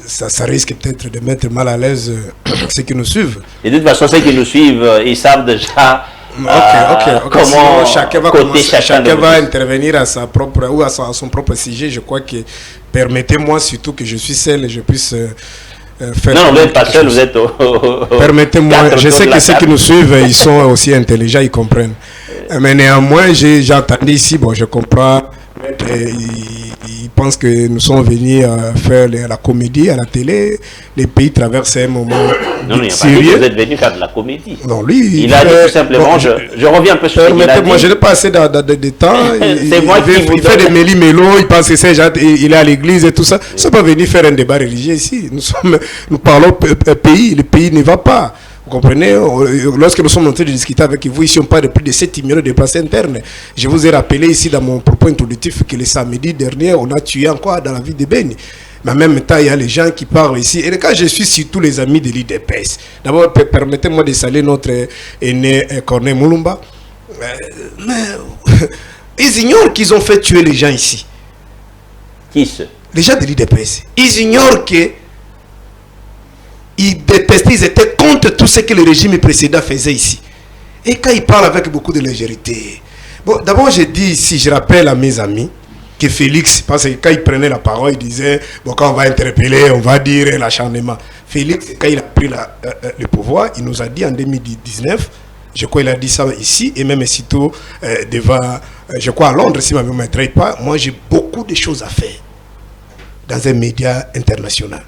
ça risque peut-être de mettre mal à l'aise ceux qui nous suivent. Et de toute façon, ceux qui nous suivent, ils savent déjà Ok. Comment Sinon, chacun va, chacun va intervenir à sa propre ou à son propre sujet. Je crois que permettez-moi surtout que je suis seul et je puisse faire. Non, vous n'êtes pas seul, vous êtes Permettez-moi, je sais que ceux qui nous suivent, ils sont aussi intelligents, ils comprennent. Mais néanmoins, j'ai entendu ici, bon, je comprends. Ils pensent que nous sommes venus faire la comédie à la télé. Les pays traversent un moment non, il sérieux. n'y a pas dit que vous êtes venu faire de la comédie. Non, lui, il a dit tout simplement, bon, je reviens un peu sur ce qu'il a dit. Moi, je n'ai pas assez de temps. Il fait des méli-mélos, il pense que c'est il est à l'église et tout ça. Ils ne sont pas venus faire un débat religieux ici. Nous parlons pays, le pays ne va pas. Vous comprenez, lorsque nous sommes en train de discuter avec vous, ici on parle de plus de 7 millions de déplacés internes. Je vous ai rappelé ici dans mon propos introductif que le samedi dernier, on a tué encore dans la ville de Beni. Mais en même temps, il y a les gens qui parlent ici. Et quand je suis sur tous les amis de l'IDPS, d'abord, permettez-moi de saluer notre aîné Corneille Moulumba. Mais ils ignorent qu'ils ont fait tuer les gens ici. Qui ce? Les gens de l'IDPS. Ils ignorent que ils détestaient, ils étaient contre tout ce que le régime précédent faisait ici. Et quand ils parlent avec beaucoup de légèreté. Bon, d'abord, je dis ici, je rappelle à mes amis que Félix, parce que quand il prenait la parole, il disait, bon, quand on va interpeller, on va dire l'acharnement. Félix, quand il a pris le pouvoir, il nous a dit en 2019, je crois qu'il a dit ça ici, et même sitôt devant, je crois à Londres, si ma mémoire ne me trahit pas, moi j'ai beaucoup de choses à faire dans un média international.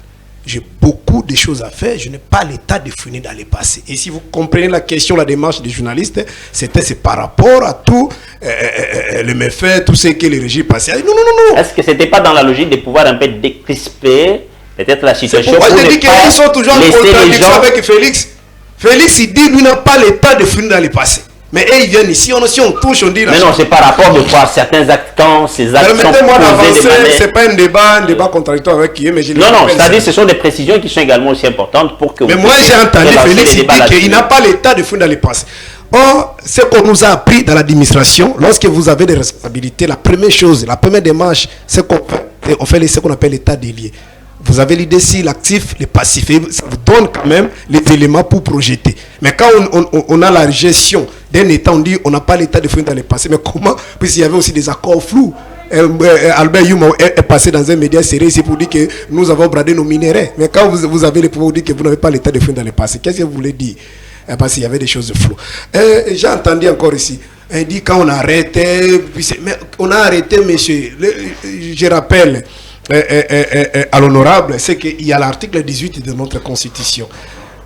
J'ai beaucoup de choses à faire, je n'ai pas l'état de finir dans le passé. Et si vous comprenez la question, la démarche des journalistes, c'est par rapport à tout le méfait, tout ce que le régime passait. Non. Est-ce que ce n'était pas dans la logique de pouvoir un peu décrisper peut-être la situation? Moi, je dis qu'ils sont toujours en contradiction avec Félix. Félix, il dit lui n'a pas l'état de finir dans le passé. Mais eux, ils viennent ici, si on touche, on dit... Mais non, c'est par rapport de voir certains actes, quand ces actes sont posés de manière... C'est pas un débat contradictoire avec qui, mais je... Non, c'est-à-dire ce sont des précisions qui sont également aussi importantes pour que... Mais moi, j'ai entendu Félix dire qu'il n'a pas l'état de finir dans le passé. Or, ce qu'on nous a appris dans l'administration, lorsque vous avez des responsabilités, la première chose, la première démarche, c'est qu'on fait ce qu'on appelle l'état des lieux. Vous avez l'idée si l'actif, le passif, ça vous donne quand même les éléments pour projeter. Mais quand on a la gestion d'un État, on dit on n'a pas l'état de finir dans le passé. Mais comment? Puisqu'il y avait aussi des accords flous. Albert Youma est passé dans un média sérieux ici pour dire que nous avons bradé nos minéraux. Mais quand vous avez le pouvoir, vous dites que vous n'avez pas l'état de finir dans le passé. Qu'est-ce que vous voulez dire? Parce qu'il y avait des choses floues. J'ai entendu encore ici. Il dit quand on arrêtait, mais on a arrêté, monsieur. Je rappelle à l'honorable, c'est qu'il y a l'article 18 de notre Constitution.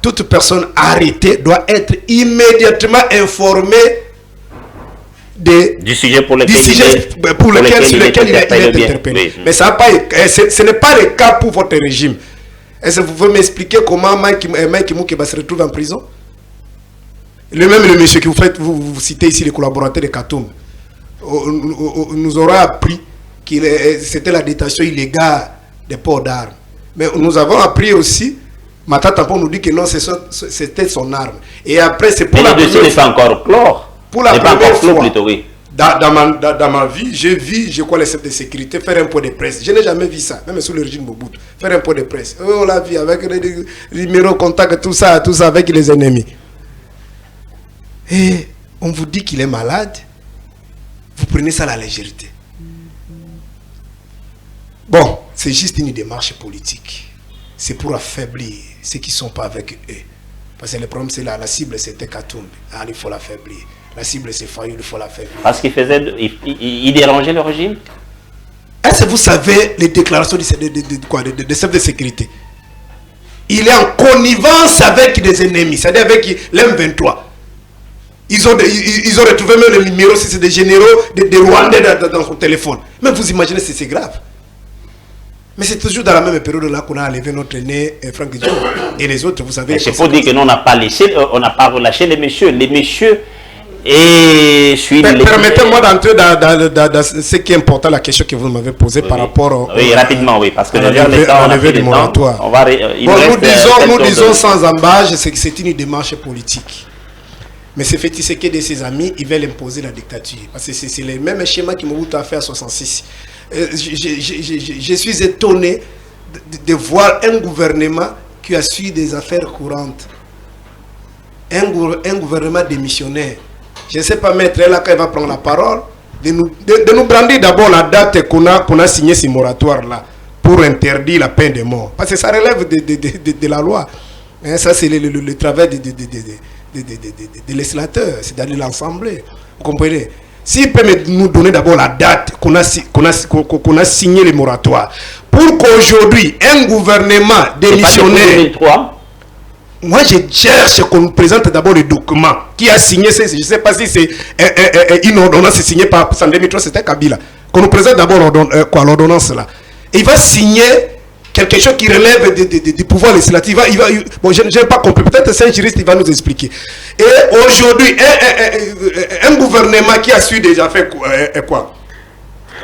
Toute personne arrêtée doit être immédiatement informée du sujet pour lequel il est interpellé. Oui. Mais ça ce n'est pas le cas pour votre régime. Est-ce que vous pouvez m'expliquer comment Mike Mouké va se retrouver en prison? Le monsieur que vous citez ici, les collaborateurs de Katoum, nous aura appris que c'était la détention illégale des ports d'armes. Mais nous avons appris aussi, Mata Tampon nous dit que non, c'était son arme. Et après, c'est pour la première fois. Mais le dossier n'est pas encore clore. Pour la première fois, plutôt, oui. Dans ma vie, j'ai vu, je crois, les chefs de sécurité faire un point de presse. Je n'ai jamais vu ça, même sous le régime Mobutu. Faire un point de presse. On l'a vu avec les numéros contacts, tout ça avec les ennemis. Et on vous dit qu'il est malade, vous prenez ça à la légèreté. Bon, c'est juste une démarche politique. C'est pour affaiblir ceux qui ne sont pas avec eux. Parce que le problème, c'est la cible, c'était Katoum. Ah, il faut l'affaiblir. La cible, c'est Fayou, il faut l'affaiblir. Parce qu'il il dérangeait le régime? Est-ce que vous savez les déclarations de chefs de sécurité? Il est en connivence avec des ennemis, c'est-à-dire avec l'M23. Ils ont retrouvé même le numéro, si c'est des généraux, des Rwandais dans son téléphone. Mais vous imaginez, c'est grave. Mais c'est toujours dans la même période là qu'on a enlevé notre aîné Franck Diop. Et les autres, vous savez... C'est pour dire que nous, on n'a pas relâché les messieurs. Les messieurs et... Permettez-moi d'entrer dans ce qui est important, la question que vous m'avez posée par rapport... Oui, rapidement, oui. Parce que enlever du moratoire. Nous disons sans embâche, c'est une démarche politique. Mais c'est fait ce que de ses amis, ils veulent imposer la dictature. Parce que c'est le même schéma qui Mobutu a fait en 1966. Je suis étonné de voir un gouvernement qui a suivi des affaires courantes. Un gouvernement démissionnaire je ne sais pas, maître, là, quand il va prendre la parole, de nous brandir d'abord la date qu'on a signé ce moratoire-là pour interdire la peine de mort. Parce que ça relève de la loi. Hein, ça, c'est le travail des législateurs, c'est-à-dire l'Assemblée. Vous comprenez? S'il peut nous donner d'abord la date qu'on a signé le moratoire, pour qu'aujourd'hui, un gouvernement démissionnaire... 2003. Moi, je cherche qu'on nous présente d'abord le document qui a signé, je ne sais pas si c'est une ordonnance signée par en 2003, c'était Kabila. Qu'on nous présente d'abord l'ordonnance là. Et il va signer quelque chose qui relève du pouvoir législatif. Bon, je n'ai pas compris, peut-être c'est un juriste qui va nous expliquer. Et aujourd'hui, un gouvernement qui a su déjà faire quoi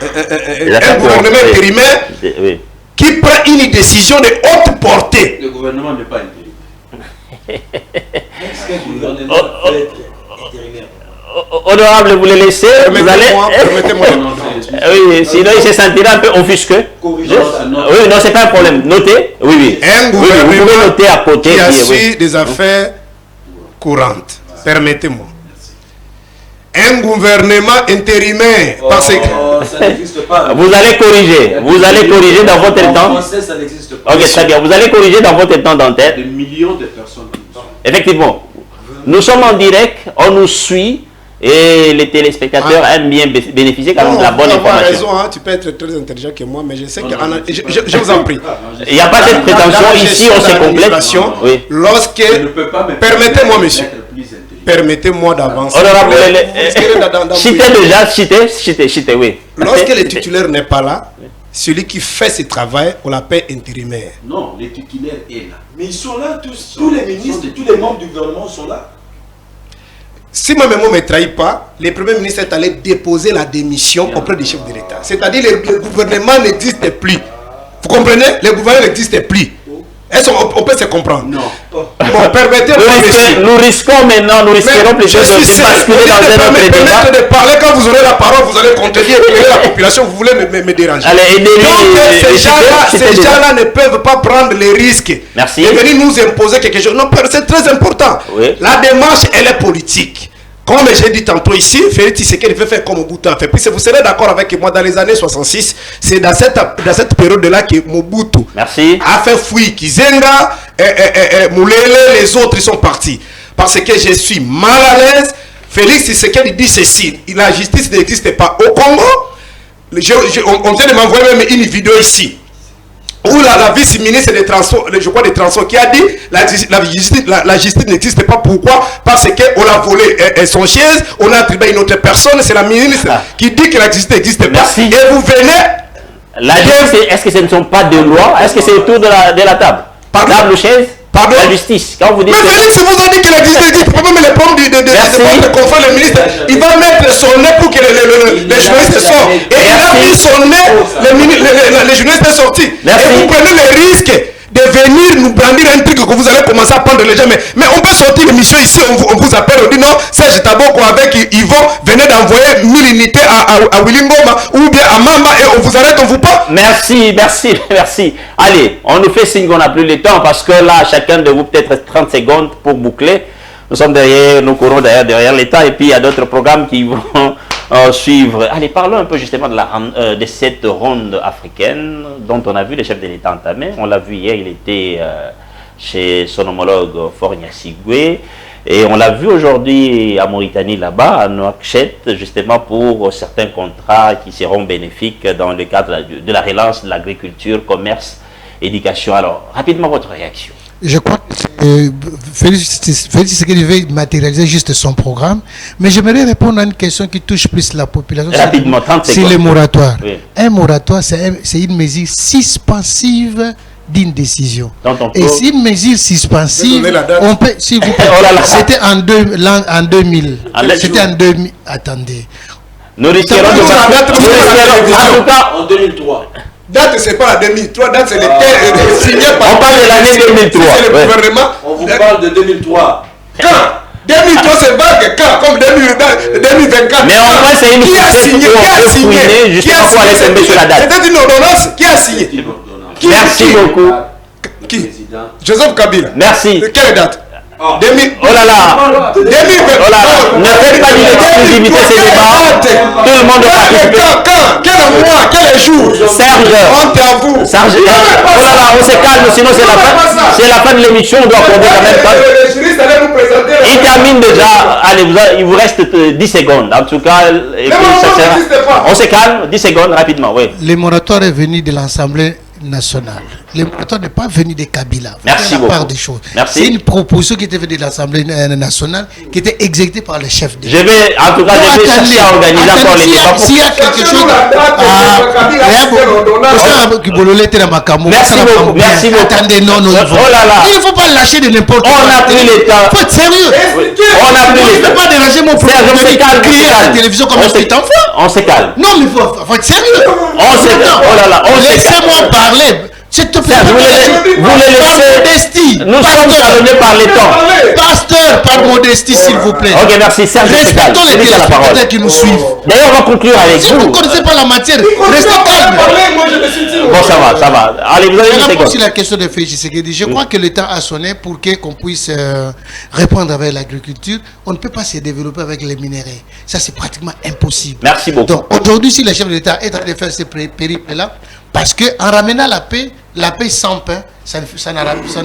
un gouvernement intérimaire qui prend une décision de haute portée. Le gouvernement n'est pas intérimaire. Honorable, vous les laissez, vous allez... Permettez-moi. Oui, sinon il se sentira un peu offusqué. Oui, non, c'est pas un problème. Notez. Oui. Un gouvernement vous pouvez noter à côté qui a su des affaires courantes. Permettez-moi. Un gouvernement intérimaire. Parce que... ça n'existe pas. Vous allez corriger. Vous allez corriger dans votre temps. En français, ça n'existe pas. Ok, très bien. Vous allez corriger dans votre temps d'antenne. Des millions de personnes qui nous sont. Effectivement. Nous sommes en direct, on nous suit. Et les téléspectateurs aiment bien bénéficier quand même de la bonne information. Raison, hein, tu peux être très intelligent que moi, mais je sais que... Je vous en prie. Il n'y a pas cette prétention. Ici, on se complète. Oui. Lorsque... Permettez-moi, monsieur. Permettez-moi d'avancer. Honorable, citez déjà, citez, oui. Lorsque le titulaire n'est pas là, celui qui fait ce travail, on l'appelle intérimaire. Non, le titulaire est là. Mais ils sont là, tous les ministres, tous les membres du gouvernement sont là. Si ma mémoire ne me trahit pas, le Premier ministre est allé déposer la démission auprès du chef de l'État. C'est-à-dire que le gouvernement n'existe plus. Vous comprenez? Le gouvernement n'existe plus. Est-ce qu'on peut se comprendre? Non. Bon, permettez-moi, monsieur. Nous risquons maintenant, nous risquerons plutôt de basculer dans un autre débat. De parler, quand vous aurez la parole, vous allez contredire la population, vous voulez me déranger. Allez, donc, ces gens-là ne peuvent pas prendre les risques. Merci. De venir nous imposer quelque chose. Non, c'est très important. Oui. La démarche, elle est politique. Comme j'ai dit tantôt ici, Félix Tshisekedi veut faire comme Mobutu a fait. Puis vous serez d'accord avec moi, dans les années 66, c'est dans cette période-là que Mobutu a fait fuir Kizenga, Moulele, les autres ils sont partis. Parce que je suis mal à l'aise. Félix Tshisekedi dit ceci, la justice n'existe pas au Congo. On vient de m'envoyer même une vidéo ici. Où la vice-ministre des Transports, je crois des Transports, qui a dit la justice n'existe pas. Pourquoi? Parce qu'on a volé son chaise, on a attribué une autre personne, c'est la ministre qui dit que la justice n'existe pas. Merci. Et vous venez... La justice, est-ce que ce ne sont pas des lois? Est-ce que c'est autour de la table? Pardon? Table, chaise? Pardon? La justice. Quand vous dites mais Félix vous a dit que la justice existe. Même les problèmes de confort, le ministre, il va mettre son nez pour que les journalistes sortent. Et il a mis son nez, les journalistes sont sortis. Et vous prenez le risque de venir nous brandir un truc que vous allez commencer à prendre les gens. Mais on peut sortir l'émission ici, on vous appelle, on dit non, Serge Taboko avec Yvon venez d'envoyer 1000 unités à Willingoma ou bien à Mamba et on vous arrête, on vous pas. Merci. Allez, on nous fait signe qu'on n'a plus le temps parce que là, chacun de vous peut-être 30 secondes pour boucler. Nous sommes derrière, nous courons derrière l'État et puis il y a d'autres programmes qui vont suivre. Allez, parlons un peu justement de cette ronde africaine dont on a vu le chef de l'État entamer. On l'a vu hier, il était chez son homologue Faure Gnassingbé. Et on l'a vu aujourd'hui à Mauritanie là-bas, à Nouakchott, justement pour certains contrats qui seront bénéfiques dans le cadre de la relance de l'agriculture, commerce, éducation. Alors, rapidement votre réaction. Je crois que Félix Tshisekedi veut matérialiser juste son programme, mais j'aimerais répondre à une question qui touche plus la population. Rapidement, 30 secondes. C'est le moratoire. Oui. Un moratoire, c'est une mesure suspensive d'une décision. Et si une mesure suspensive, on peut, s'il vous plaît, c'était en 2000. C'était en 2000. Attendez. Nous risquerons en 2003. Date, c'est pas la 2003, date, c'est le signé par... On parle de l'année 2003. C'est le gouvernement. On vous parle de 2003. Quand 2003, c'est vague. Quand? Comme 2024. Mais en fait, c'est une qui a signé? Justement pour aller tomber sur la date. C'était une ordonnance. Qui a signé? Merci beaucoup. Qui? Joseph Kabila. Merci. Quelle date? 2000. Oh là là. 2020. Ne faites pas pas dit l'exclusivité, c'est débat. Tout le monde doit participer. Quel mois, quel jour? Serge, Honte à vous. Serge, oh là là, on se calme, sinon c'est la fin de l'émission, on doit accorder quand même pas. Il termine déjà, allez, il vous reste 10 secondes. En tout cas, et puis, on se calme, 10 secondes rapidement, oui. Le moratoire est venu de l'Assemblée nationale. Le moratoire n'est pas venu de Kabila. Merci la beaucoup. part des choses. Merci. C'est une proposition qui était venue de l'Assemblée nationale, qui était exécutée par le chef de Je vais, en tout cas, je vais chercher à organiser encore les débats. S'il y a quelque chose Merci beaucoup, merci beaucoup. Attendez, non, non, Oh là là. il ne faut pas lâcher de n'importe quoi. On a pris le temps. Il faut être sérieux. On a pris le ne temps. pas déranger mon Serge, on se calme, crier à la télévision comme un petit enfant. On se calme. Non, mais il faut être sérieux. On se calme. Oh là là, on se calme. Laissez-moi parler. C'est tout. Serge, vous les laissez. Modestie. Nous sommes talonnés par les temps. Pasteur, par modestie, s'il vous plaît. Ok, merci. Serge, respectons les téléspectateurs qui nous suivent. D'ailleurs, on va conclure avec Si vous ne vous. connaissez pas la matière, restez calme. Bon, ça va, ça va. Allez, vous avez 10 Je réponds secondes. sur la question de Félix Tshisekedi. Je crois que le temps a sonné pour qu'on puisse répondre avec l'agriculture. On ne peut pas se développer avec les minéraux. Ça, c'est pratiquement impossible. Merci beaucoup. Donc, aujourd'hui, si le chef de l'État est en train de faire ces périples-là, parce qu'en ramenant la paix sans pain, ça ne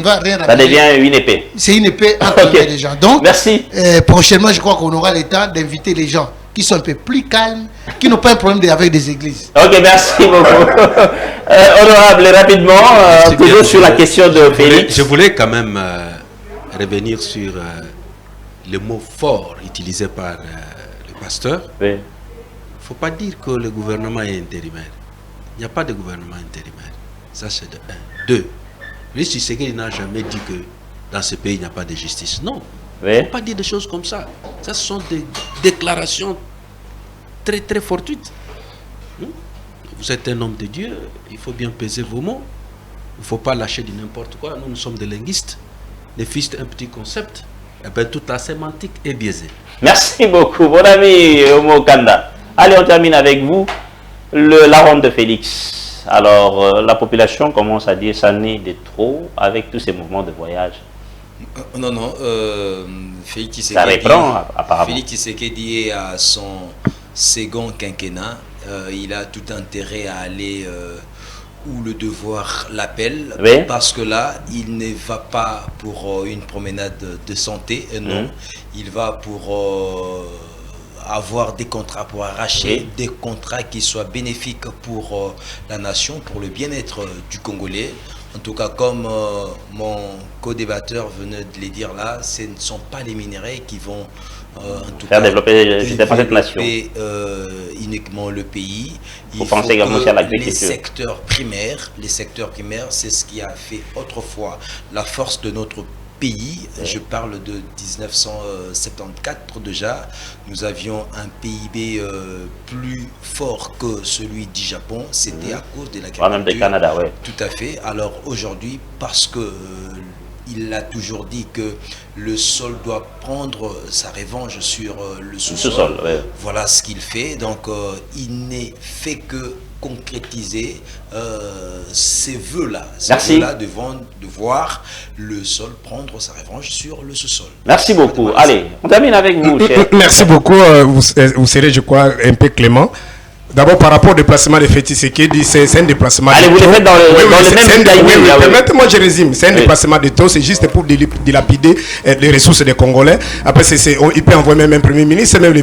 va rien ramener. Ça devient une épée. C'est une épée entre Ok. les gens. Donc, Merci. Prochainement, je crois qu'on aura le temps d'inviter les gens qui sont un peu plus calmes, qui n'ont pas un problème avec des églises. Ok, merci beaucoup. Honorable, rapidement, toujours sur la question de Félix. Je voulais quand même revenir sur le mot fort utilisé par le pasteur. Oui. Il ne faut pas dire que le gouvernement est intérimaire. Il n'y a pas de gouvernement intérimaire. Ça, c'est de 1. 2. Félix Tshisekedi n'a jamais dit que dans ce pays, il n'y a pas de justice. Non. Il ne Oui. faut pas dire des choses comme ça. Ça, ce sont des déclarations très, très fortuites. Vous êtes un homme de Dieu. Il faut bien peser vos mots. Il ne faut pas lâcher de n'importe quoi. Nous sommes des linguistes. Les fils d'un petit concept. Eh bien, toute la sémantique est biaisée. Merci beaucoup, mon ami Omo Kanda. Allez, on termine avec vous. La ronde de Félix. Alors, la population commence à dire ça n'est de trop avec tous ces mouvements de voyage. Non, non. Félix Tshisekedi, Ça reprend, apparemment. Félix Tshisekedi est à son second quinquennat. Il a tout intérêt à aller où le devoir l'appelle. Oui. Parce que là, il ne va pas pour une promenade de santé. Non. Il va pour avoir des contrats, pour arracher des contrats qui soient bénéfiques pour la nation, pour le bien-être du Congolais. En tout cas, comme mon co-débatteur venait de le dire là, ce ne sont pas les minéraux qui vont en tout Faire cas, développer cette nation. Uniquement le pays. Vous pensez également aussi à l'agriculture. Les secteurs primaires, c'est ce qui a fait autrefois la force de notre pays. Je parle de 1974 déjà. Nous avions un PIB plus fort que celui du Japon. C'était à cause de l'agriculture. Même du Canada, oui. Tout à fait. Alors aujourd'hui, parce que il a toujours dit que le sol doit prendre sa revanche sur le sous-sol. Ouais. Voilà ce qu'il fait. Donc il n'est fait que concrétiser ces vœux-là. Ces vœux-là de voir le sol prendre sa revanche sur le sous-sol. Merci beaucoup. Allez, on termine avec vous, cher. Merci beaucoup. Vous serez, je crois, un peu clément. D'abord, par rapport au déplacement de Félix Tshisekedi, c'est un déplacement. Allez, vous le faites dans le même timing. Permettez-moi, je résume. C'est un déplacement de taux. C'est juste pour dilapider les ressources des Congolais. Après, il peut envoyer même un premier ministre, même le